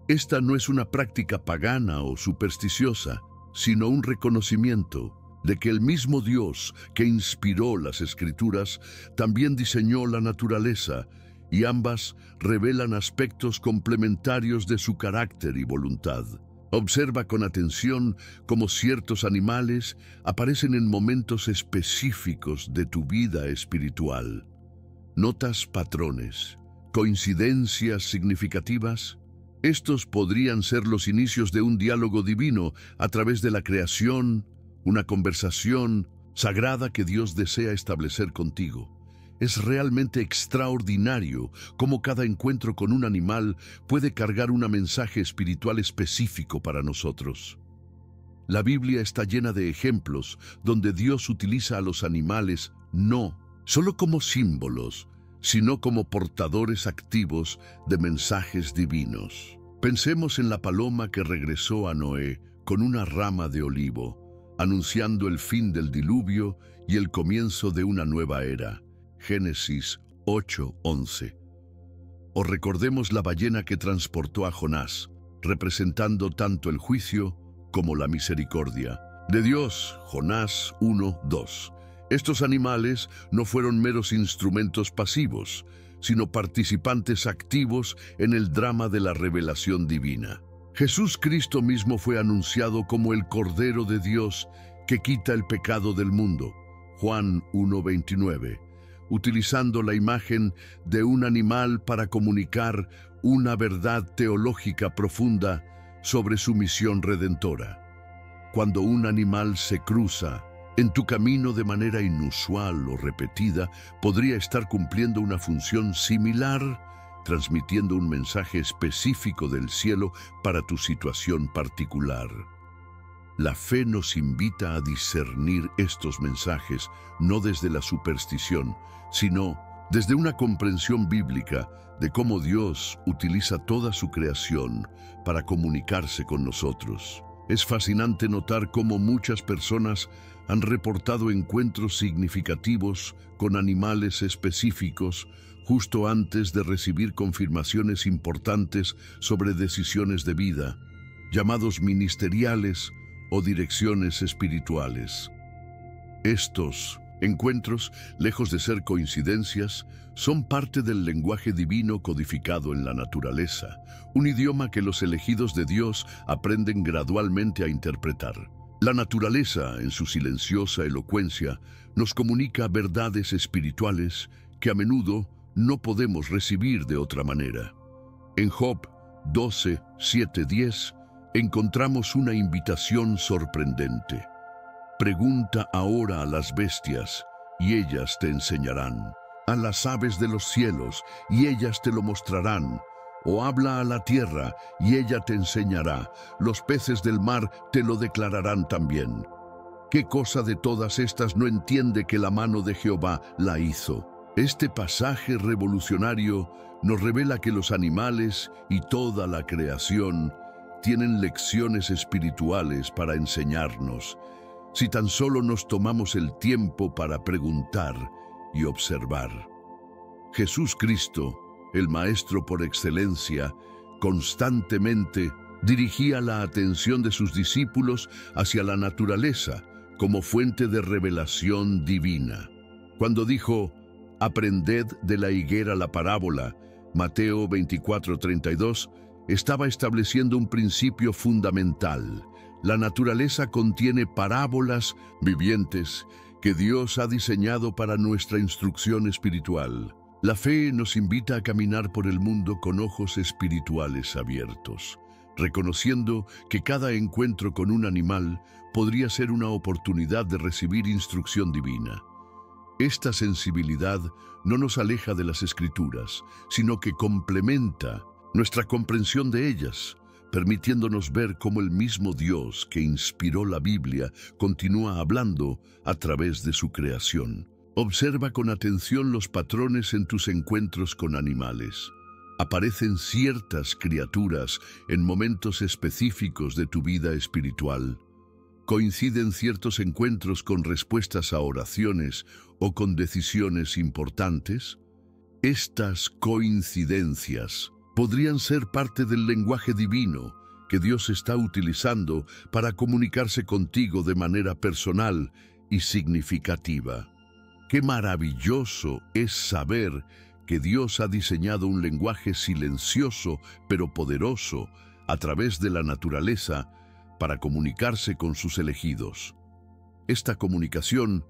Esta no es una práctica pagana o supersticiosa, sino un reconocimiento de que el mismo Dios que inspiró las Escrituras también diseñó la naturaleza, y ambas revelan aspectos complementarios de su carácter y voluntad. Observa con atención cómo ciertos animales aparecen en momentos específicos de tu vida espiritual. ¿Notas patrones, coincidencias significativas? Estos podrían ser los inicios de un diálogo divino a través de la creación, una conversación sagrada que Dios desea establecer contigo. Es realmente extraordinario cómo cada encuentro con un animal puede cargar un mensaje espiritual específico para nosotros. La Biblia está llena de ejemplos donde Dios utiliza a los animales no solo como símbolos, sino como portadores activos de mensajes divinos. Pensemos en la paloma que regresó a Noé con una rama de olivo, anunciando el fin del diluvio y el comienzo de una nueva era. Génesis 8:11. O recordemos la ballena que transportó a Jonás, representando tanto el juicio como la misericordia de Dios. Jonás 1:2. Estos animales no fueron meros instrumentos pasivos, sino participantes activos en el drama de la revelación divina. Jesús Cristo mismo fue anunciado como el Cordero de Dios que quita el pecado del mundo. Juan 1:29. Utilizando la imagen de un animal para comunicar una verdad teológica profunda sobre su misión redentora. Cuando un animal se cruza en tu camino de manera inusual o repetida, podría estar cumpliendo una función similar, transmitiendo un mensaje específico del cielo para tu situación particular. La fe nos invita a discernir estos mensajes no desde la superstición, sino desde una comprensión bíblica de cómo Dios utiliza toda su creación para comunicarse con nosotros. Es fascinante notar cómo muchas personas han reportado encuentros significativos con animales específicos justo antes de recibir confirmaciones importantes sobre decisiones de vida, llamados ministeriales o direcciones espirituales. Estos encuentros, lejos de ser coincidencias, son parte del lenguaje divino codificado en la naturaleza, un idioma que los elegidos de Dios aprenden gradualmente a interpretar. La naturaleza, en su silenciosa elocuencia, nos comunica verdades espirituales que a menudo no podemos recibir de otra manera. En Job 12:7-10 encontramos una invitación sorprendente. Pregunta ahora a las bestias, y ellas te enseñarán; a las aves de los cielos, y ellas te lo mostrarán; o habla a la tierra, y ella te enseñará; los peces del mar te lo declararán también. ¿Qué cosa de todas estas no entiende que la mano de Jehová la hizo? Este pasaje revolucionario nos revela que los animales y toda la creación tienen lecciones espirituales para enseñarnos, si tan solo nos tomamos el tiempo para preguntar y observar. Jesús Cristo, el Maestro por excelencia, constantemente dirigía la atención de sus discípulos hacia la naturaleza como fuente de revelación divina. Cuando dijo, «Aprended de la higuera la parábola», Mateo 24:32, estaba estableciendo un principio fundamental. La naturaleza contiene parábolas vivientes que Dios ha diseñado para nuestra instrucción espiritual. La fe nos invita a caminar por el mundo con ojos espirituales abiertos, reconociendo que cada encuentro con un animal podría ser una oportunidad de recibir instrucción divina. Esta sensibilidad no nos aleja de las Escrituras, sino que complementa nuestra comprensión de ellas, permitiéndonos ver cómo el mismo Dios que inspiró la Biblia continúa hablando a través de su creación. Observa con atención los patrones en tus encuentros con animales. Aparecen ciertas criaturas en momentos específicos de tu vida espiritual. Coinciden ciertos encuentros con respuestas a oraciones o con decisiones importantes. Estas coincidencias podrían ser parte del lenguaje divino que Dios está utilizando para comunicarse contigo de manera personal y significativa. Qué maravilloso es saber que Dios ha diseñado un lenguaje silencioso pero poderoso a través de la naturaleza para comunicarse con sus elegidos. Esta comunicación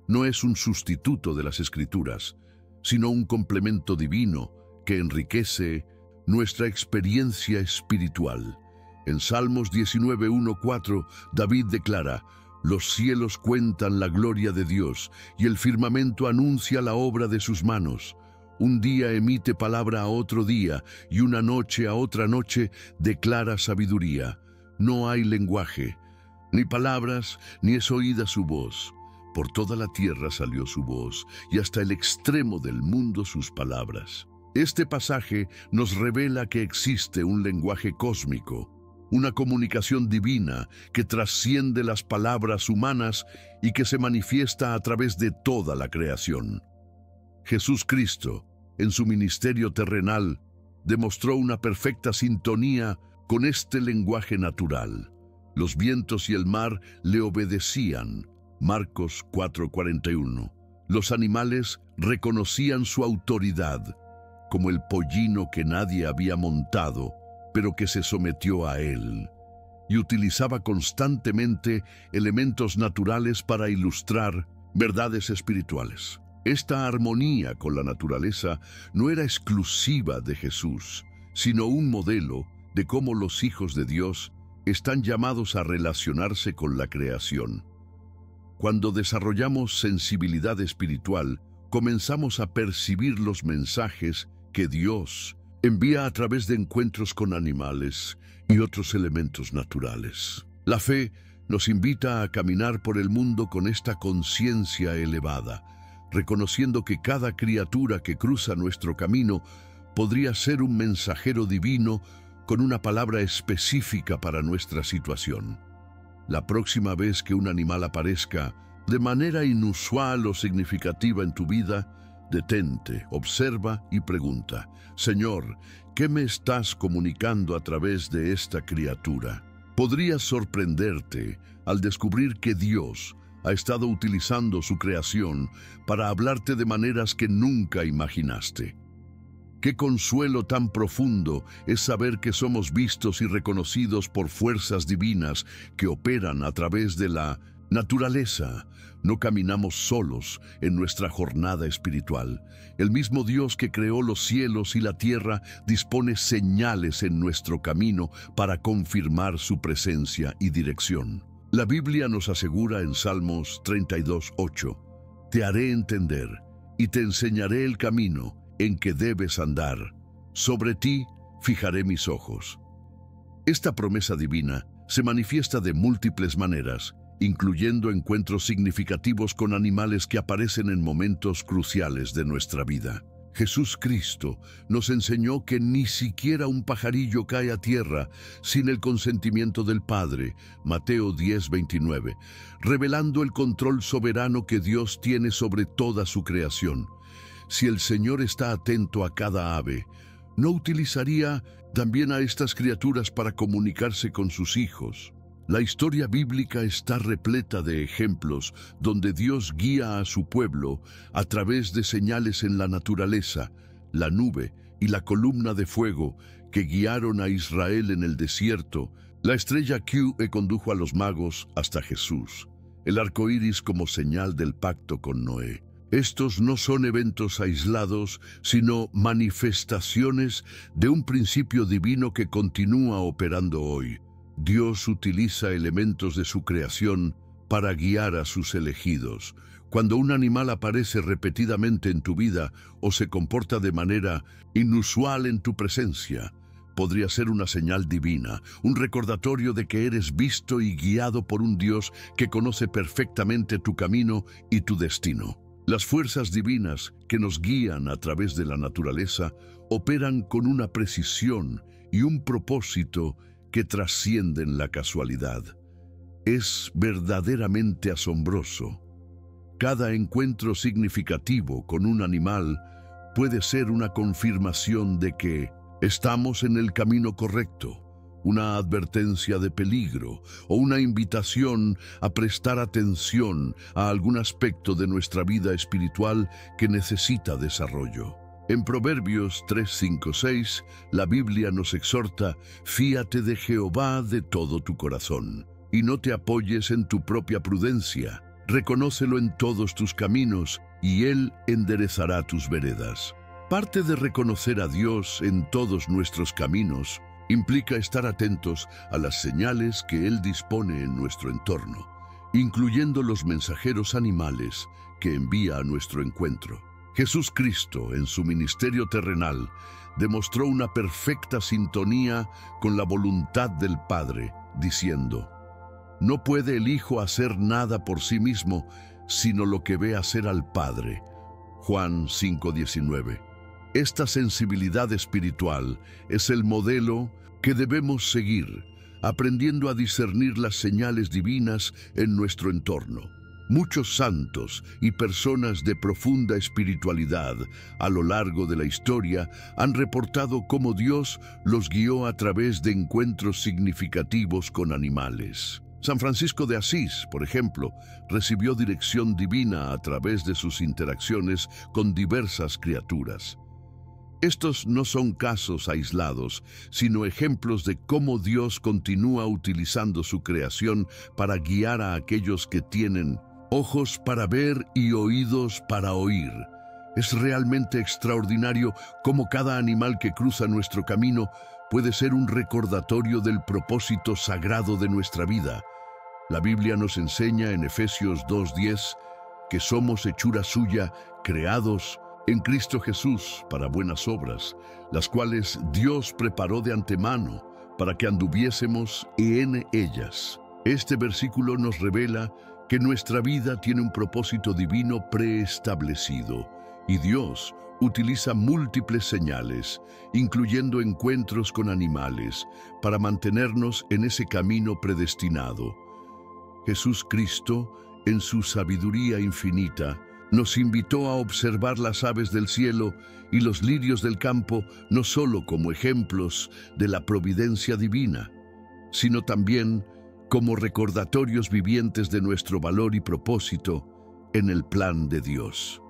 no es un sustituto de las Escrituras, sino un complemento divino que enriquece nuestra experiencia espiritual. En Salmos 19:1-4, David declara: «Los cielos cuentan la gloria de Dios, y el firmamento anuncia la obra de sus manos. Un día emite palabra a otro día, y una noche a otra noche declara sabiduría. No hay lenguaje, ni palabras, ni es oída su voz. Por toda la tierra salió su voz, y hasta el extremo del mundo sus palabras». Este pasaje nos revela que existe un lenguaje cósmico, una comunicación divina que trasciende las palabras humanas y que se manifiesta a través de toda la creación. Jesús Cristo, en su ministerio terrenal, demostró una perfecta sintonía con este lenguaje natural. Los vientos y el mar le obedecían. Marcos 4:41. Los animales reconocían su autoridad, como el pollino que nadie había montado, pero que se sometió a él, y utilizaba constantemente elementos naturales para ilustrar verdades espirituales. Esta armonía con la naturaleza no era exclusiva de Jesús, sino un modelo de cómo los hijos de Dios están llamados a relacionarse con la creación. Cuando desarrollamos sensibilidad espiritual, comenzamos a percibir los mensajes que Dios envía a través de encuentros con animales y otros elementos naturales. La fe nos invita a caminar por el mundo con esta conciencia elevada, reconociendo que cada criatura que cruza nuestro camino podría ser un mensajero divino con una palabra específica para nuestra situación. La próxima vez que un animal aparezca de manera inusual o significativa en tu vida, detente, observa y pregunta: «Señor, ¿qué me estás comunicando a través de esta criatura?». Podrías sorprenderte al descubrir que Dios ha estado utilizando su creación para hablarte de maneras que nunca imaginaste. Qué consuelo tan profundo es saber que somos vistos y reconocidos por fuerzas divinas que operan a través de la naturaleza. No caminamos solos en nuestra jornada espiritual. El mismo Dios que creó los cielos y la tierra dispone señales en nuestro camino para confirmar su presencia y dirección. La Biblia nos asegura en Salmos 32:8: «Te haré entender y te enseñaré el camino en que debes andar. Sobre ti fijaré mis ojos». Esta promesa divina se manifiesta de múltiples maneras, incluyendo encuentros significativos con animales que aparecen en momentos cruciales de nuestra vida. Jesús Cristo nos enseñó que ni siquiera un pajarillo cae a tierra sin el consentimiento del Padre, Mateo 10:29, revelando el control soberano que Dios tiene sobre toda su creación. Si el Señor está atento a cada ave, ¿no utilizaría también a estas criaturas para comunicarse con sus hijos? La historia bíblica está repleta de ejemplos donde Dios guía a su pueblo a través de señales en la naturaleza, la nube y la columna de fuego que guiaron a Israel en el desierto. La estrella Q condujo a los magos hasta Jesús, el arco iris como señal del pacto con Noé. Estos no son eventos aislados, sino manifestaciones de un principio divino que continúa operando hoy. Dios utiliza elementos de su creación para guiar a sus elegidos. Cuando un animal aparece repetidamente en tu vida o se comporta de manera inusual en tu presencia, podría ser una señal divina, un recordatorio de que eres visto y guiado por un Dios que conoce perfectamente tu camino y tu destino. Las fuerzas divinas que nos guían a través de la naturaleza operan con una precisión y un propósito que trascienden la casualidad. Es verdaderamente asombroso. Cada encuentro significativo con un animal puede ser una confirmación de que estamos en el camino correcto, una advertencia de peligro o una invitación a prestar atención a algún aspecto de nuestra vida espiritual que necesita desarrollo. En Proverbios 3:5-6, la Biblia nos exhorta: fíate de Jehová de todo tu corazón, y no te apoyes en tu propia prudencia. Reconócelo en todos tus caminos, y Él enderezará tus veredas. Parte de reconocer a Dios en todos nuestros caminos implica estar atentos a las señales que Él dispone en nuestro entorno, incluyendo los mensajeros animales que envía a nuestro encuentro. Jesús Cristo, en su ministerio terrenal, demostró una perfecta sintonía con la voluntad del Padre, diciendo: no puede el Hijo hacer nada por sí mismo, sino lo que ve hacer al Padre. Juan 5:19. Esta sensibilidad espiritual es el modelo que debemos seguir, aprendiendo a discernir las señales divinas en nuestro entorno. Muchos santos y personas de profunda espiritualidad a lo largo de la historia han reportado cómo Dios los guió a través de encuentros significativos con animales. San Francisco de Asís, por ejemplo, recibió dirección divina a través de sus interacciones con diversas criaturas. Estos no son casos aislados, sino ejemplos de cómo Dios continúa utilizando su creación para guiar a aquellos que tienen ojos para ver y oídos para oír. Es realmente extraordinario cómo cada animal que cruza nuestro camino puede ser un recordatorio del propósito sagrado de nuestra vida. La Biblia nos enseña en Efesios 2:10 que somos hechura suya, creados en Cristo Jesús para buenas obras, las cuales Dios preparó de antemano para que anduviésemos en ellas. Este versículo nos revela que nuestra vida tiene un propósito divino preestablecido, y Dios utiliza múltiples señales, incluyendo encuentros con animales, para mantenernos en ese camino predestinado. Jesús Cristo, en su sabiduría infinita, nos invitó a observar las aves del cielo y los lirios del campo no solo como ejemplos de la providencia divina, sino también como recordatorios vivientes de nuestro valor y propósito en el plan de Dios.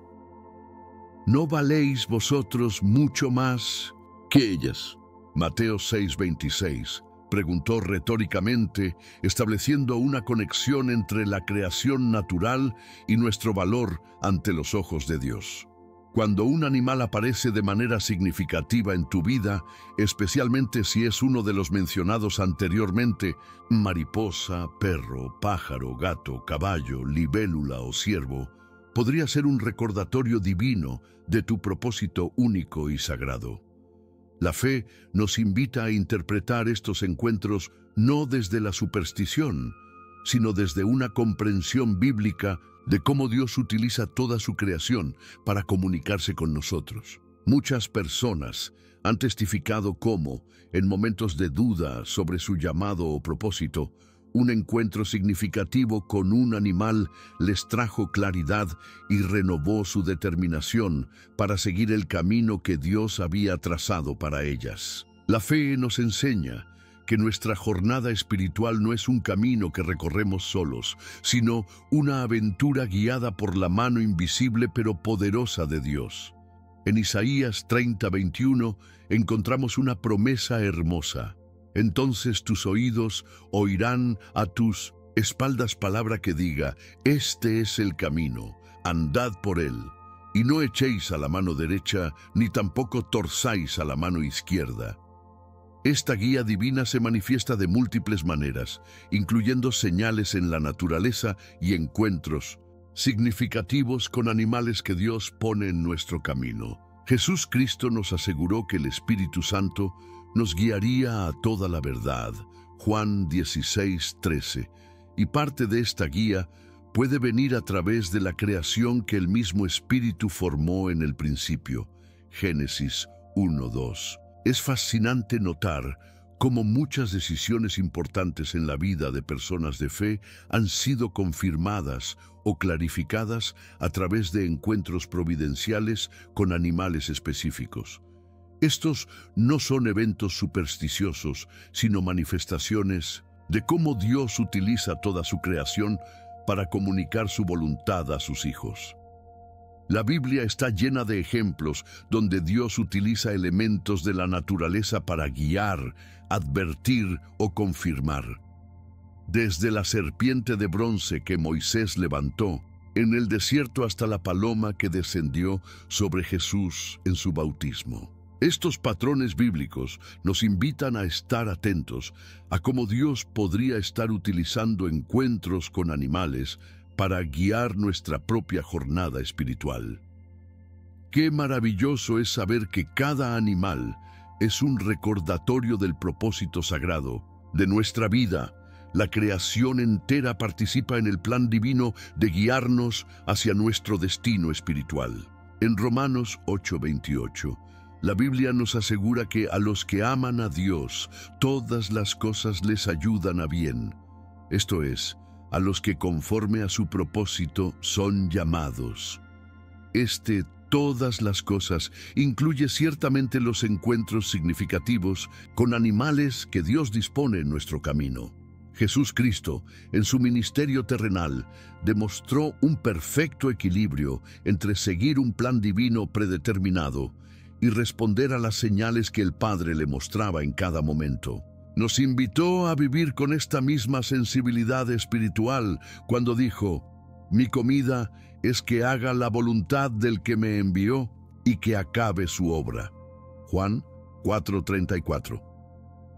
¿No valéis vosotros mucho más que ellas? Mateo 6:26 preguntó retóricamente, estableciendo una conexión entre la creación natural y nuestro valor ante los ojos de Dios. Cuando un animal aparece de manera significativa en tu vida, especialmente si es uno de los mencionados anteriormente, mariposa, perro, pájaro, gato, caballo, libélula o ciervo, podría ser un recordatorio divino de tu propósito único y sagrado. La fe nos invita a interpretar estos encuentros no desde la superstición, sino desde una comprensión bíblica de cómo Dios utiliza toda su creación para comunicarse con nosotros. Muchas personas han testificado cómo, en momentos de duda sobre su llamado o propósito, un encuentro significativo con un animal les trajo claridad y renovó su determinación para seguir el camino que Dios había trazado para ellas. La fe nos enseña que nuestra jornada espiritual no es un camino que recorremos solos, sino una aventura guiada por la mano invisible pero poderosa de Dios. En Isaías 30:21 encontramos una promesa hermosa. Entonces tus oídos oirán a tus espaldas palabra que diga: este es el camino, andad por él, y no echéis a la mano derecha, ni tampoco torzáis a la mano izquierda. Esta guía divina se manifiesta de múltiples maneras, incluyendo señales en la naturaleza y encuentros significativos con animales que Dios pone en nuestro camino. Jesús Cristo nos aseguró que el Espíritu Santo nos guiaría a toda la verdad, Juan 16:13, y parte de esta guía puede venir a través de la creación que el mismo Espíritu formó en el principio, Génesis 1:2. Es fascinante notar cómo muchas decisiones importantes en la vida de personas de fe han sido confirmadas o clarificadas a través de encuentros providenciales con animales específicos. Estos no son eventos supersticiosos, sino manifestaciones de cómo Dios utiliza toda su creación para comunicar su voluntad a sus hijos. La Biblia está llena de ejemplos donde Dios utiliza elementos de la naturaleza para guiar, advertir o confirmar. Desde la serpiente de bronce que Moisés levantó en el desierto hasta la paloma que descendió sobre Jesús en su bautismo. Estos patrones bíblicos nos invitan a estar atentos a cómo Dios podría estar utilizando encuentros con animales para guiar nuestra propia jornada espiritual. Qué maravilloso es saber que cada animal es un recordatorio del propósito sagrado de nuestra vida. La creación entera participa en el plan divino de guiarnos hacia nuestro destino espiritual. En Romanos 8:28, la Biblia nos asegura que a los que aman a Dios, todas las cosas les ayudan a bien. Esto es, a los que conforme a su propósito son llamados. Todas las cosas incluye ciertamente los encuentros significativos con animales que Dios dispone en nuestro camino. Jesús Cristo, en su ministerio terrenal, demostró un perfecto equilibrio entre seguir un plan divino predeterminado y responder a las señales que el Padre le mostraba en cada momento. Nos invitó a vivir con esta misma sensibilidad espiritual cuando dijo: «Mi comida es que haga la voluntad del que me envió y que acabe su obra». Juan 4:34.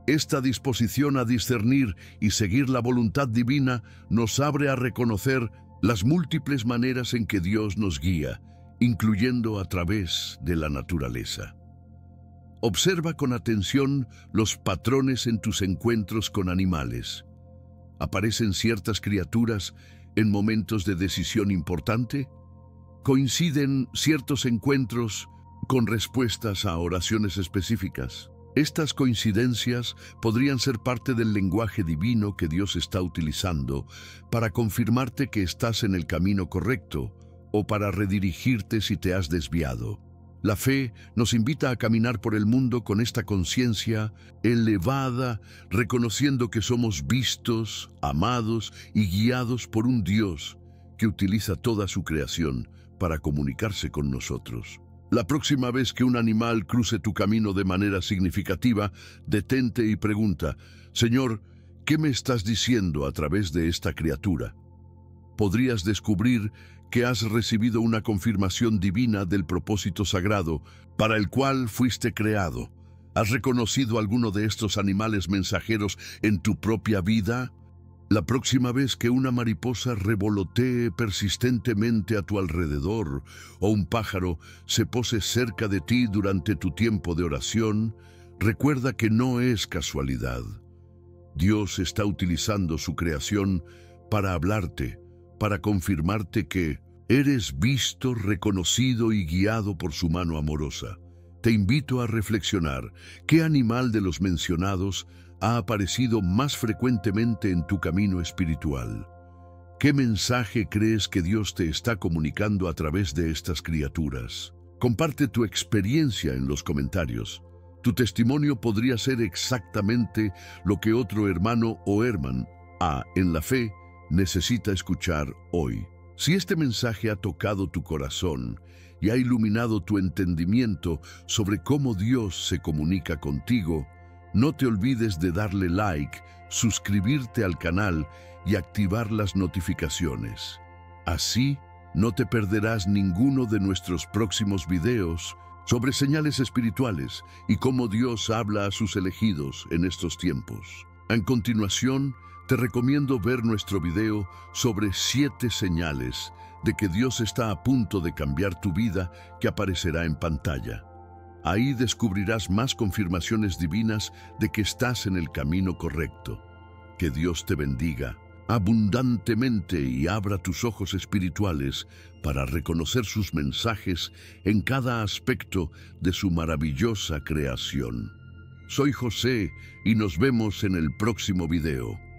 Esta disposición a discernir y seguir la voluntad divina nos abre a reconocer las múltiples maneras en que Dios nos guía, incluyendo a través de la naturaleza. Observa con atención los patrones en tus encuentros con animales. ¿Aparecen ciertas criaturas en momentos de decisión importante? ¿Coinciden ciertos encuentros con respuestas a oraciones específicas? Estas coincidencias podrían ser parte del lenguaje divino que Dios está utilizando para confirmarte que estás en el camino correcto o para redirigirte si te has desviado. La fe nos invita a caminar por el mundo con esta conciencia elevada, reconociendo que somos vistos, amados y guiados por un Dios que utiliza toda su creación para comunicarse con nosotros. La próxima vez que un animal cruce tu camino de manera significativa, detente y pregunta: «Señor, ¿qué me estás diciendo a través de esta criatura?». Podrías descubrir que has recibido una confirmación divina del propósito sagrado para el cual fuiste creado. ¿Has reconocido alguno de estos animales mensajeros en tu propia vida? La próxima vez que una mariposa revolotee persistentemente a tu alrededor o un pájaro se pose cerca de ti durante tu tiempo de oración, recuerda que no es casualidad. Dios está utilizando su creación para hablarte, para confirmarte que eres visto, reconocido y guiado por su mano amorosa. Te invito a reflexionar: ¿qué animal de los mencionados ha aparecido más frecuentemente en tu camino espiritual? ¿Qué mensaje crees que Dios te está comunicando a través de estas criaturas? Comparte tu experiencia en los comentarios. Tu testimonio podría ser exactamente lo que otro hermano o hermana en la fe necesita escuchar hoy. Si este mensaje ha tocado tu corazón y ha iluminado tu entendimiento sobre cómo Dios se comunica contigo, no te olvides de darle like, suscribirte al canal y activar las notificaciones. Así, no te perderás ninguno de nuestros próximos videos sobre señales espirituales y cómo Dios habla a sus elegidos en estos tiempos. En continuación, Te recomiendo ver nuestro video sobre 7 señales de que Dios está a punto de cambiar tu vida, que aparecerá en pantalla. Ahí descubrirás más confirmaciones divinas de que estás en el camino correcto. Que Dios te bendiga abundantemente y abra tus ojos espirituales para reconocer sus mensajes en cada aspecto de su maravillosa creación. Soy José y nos vemos en el próximo video.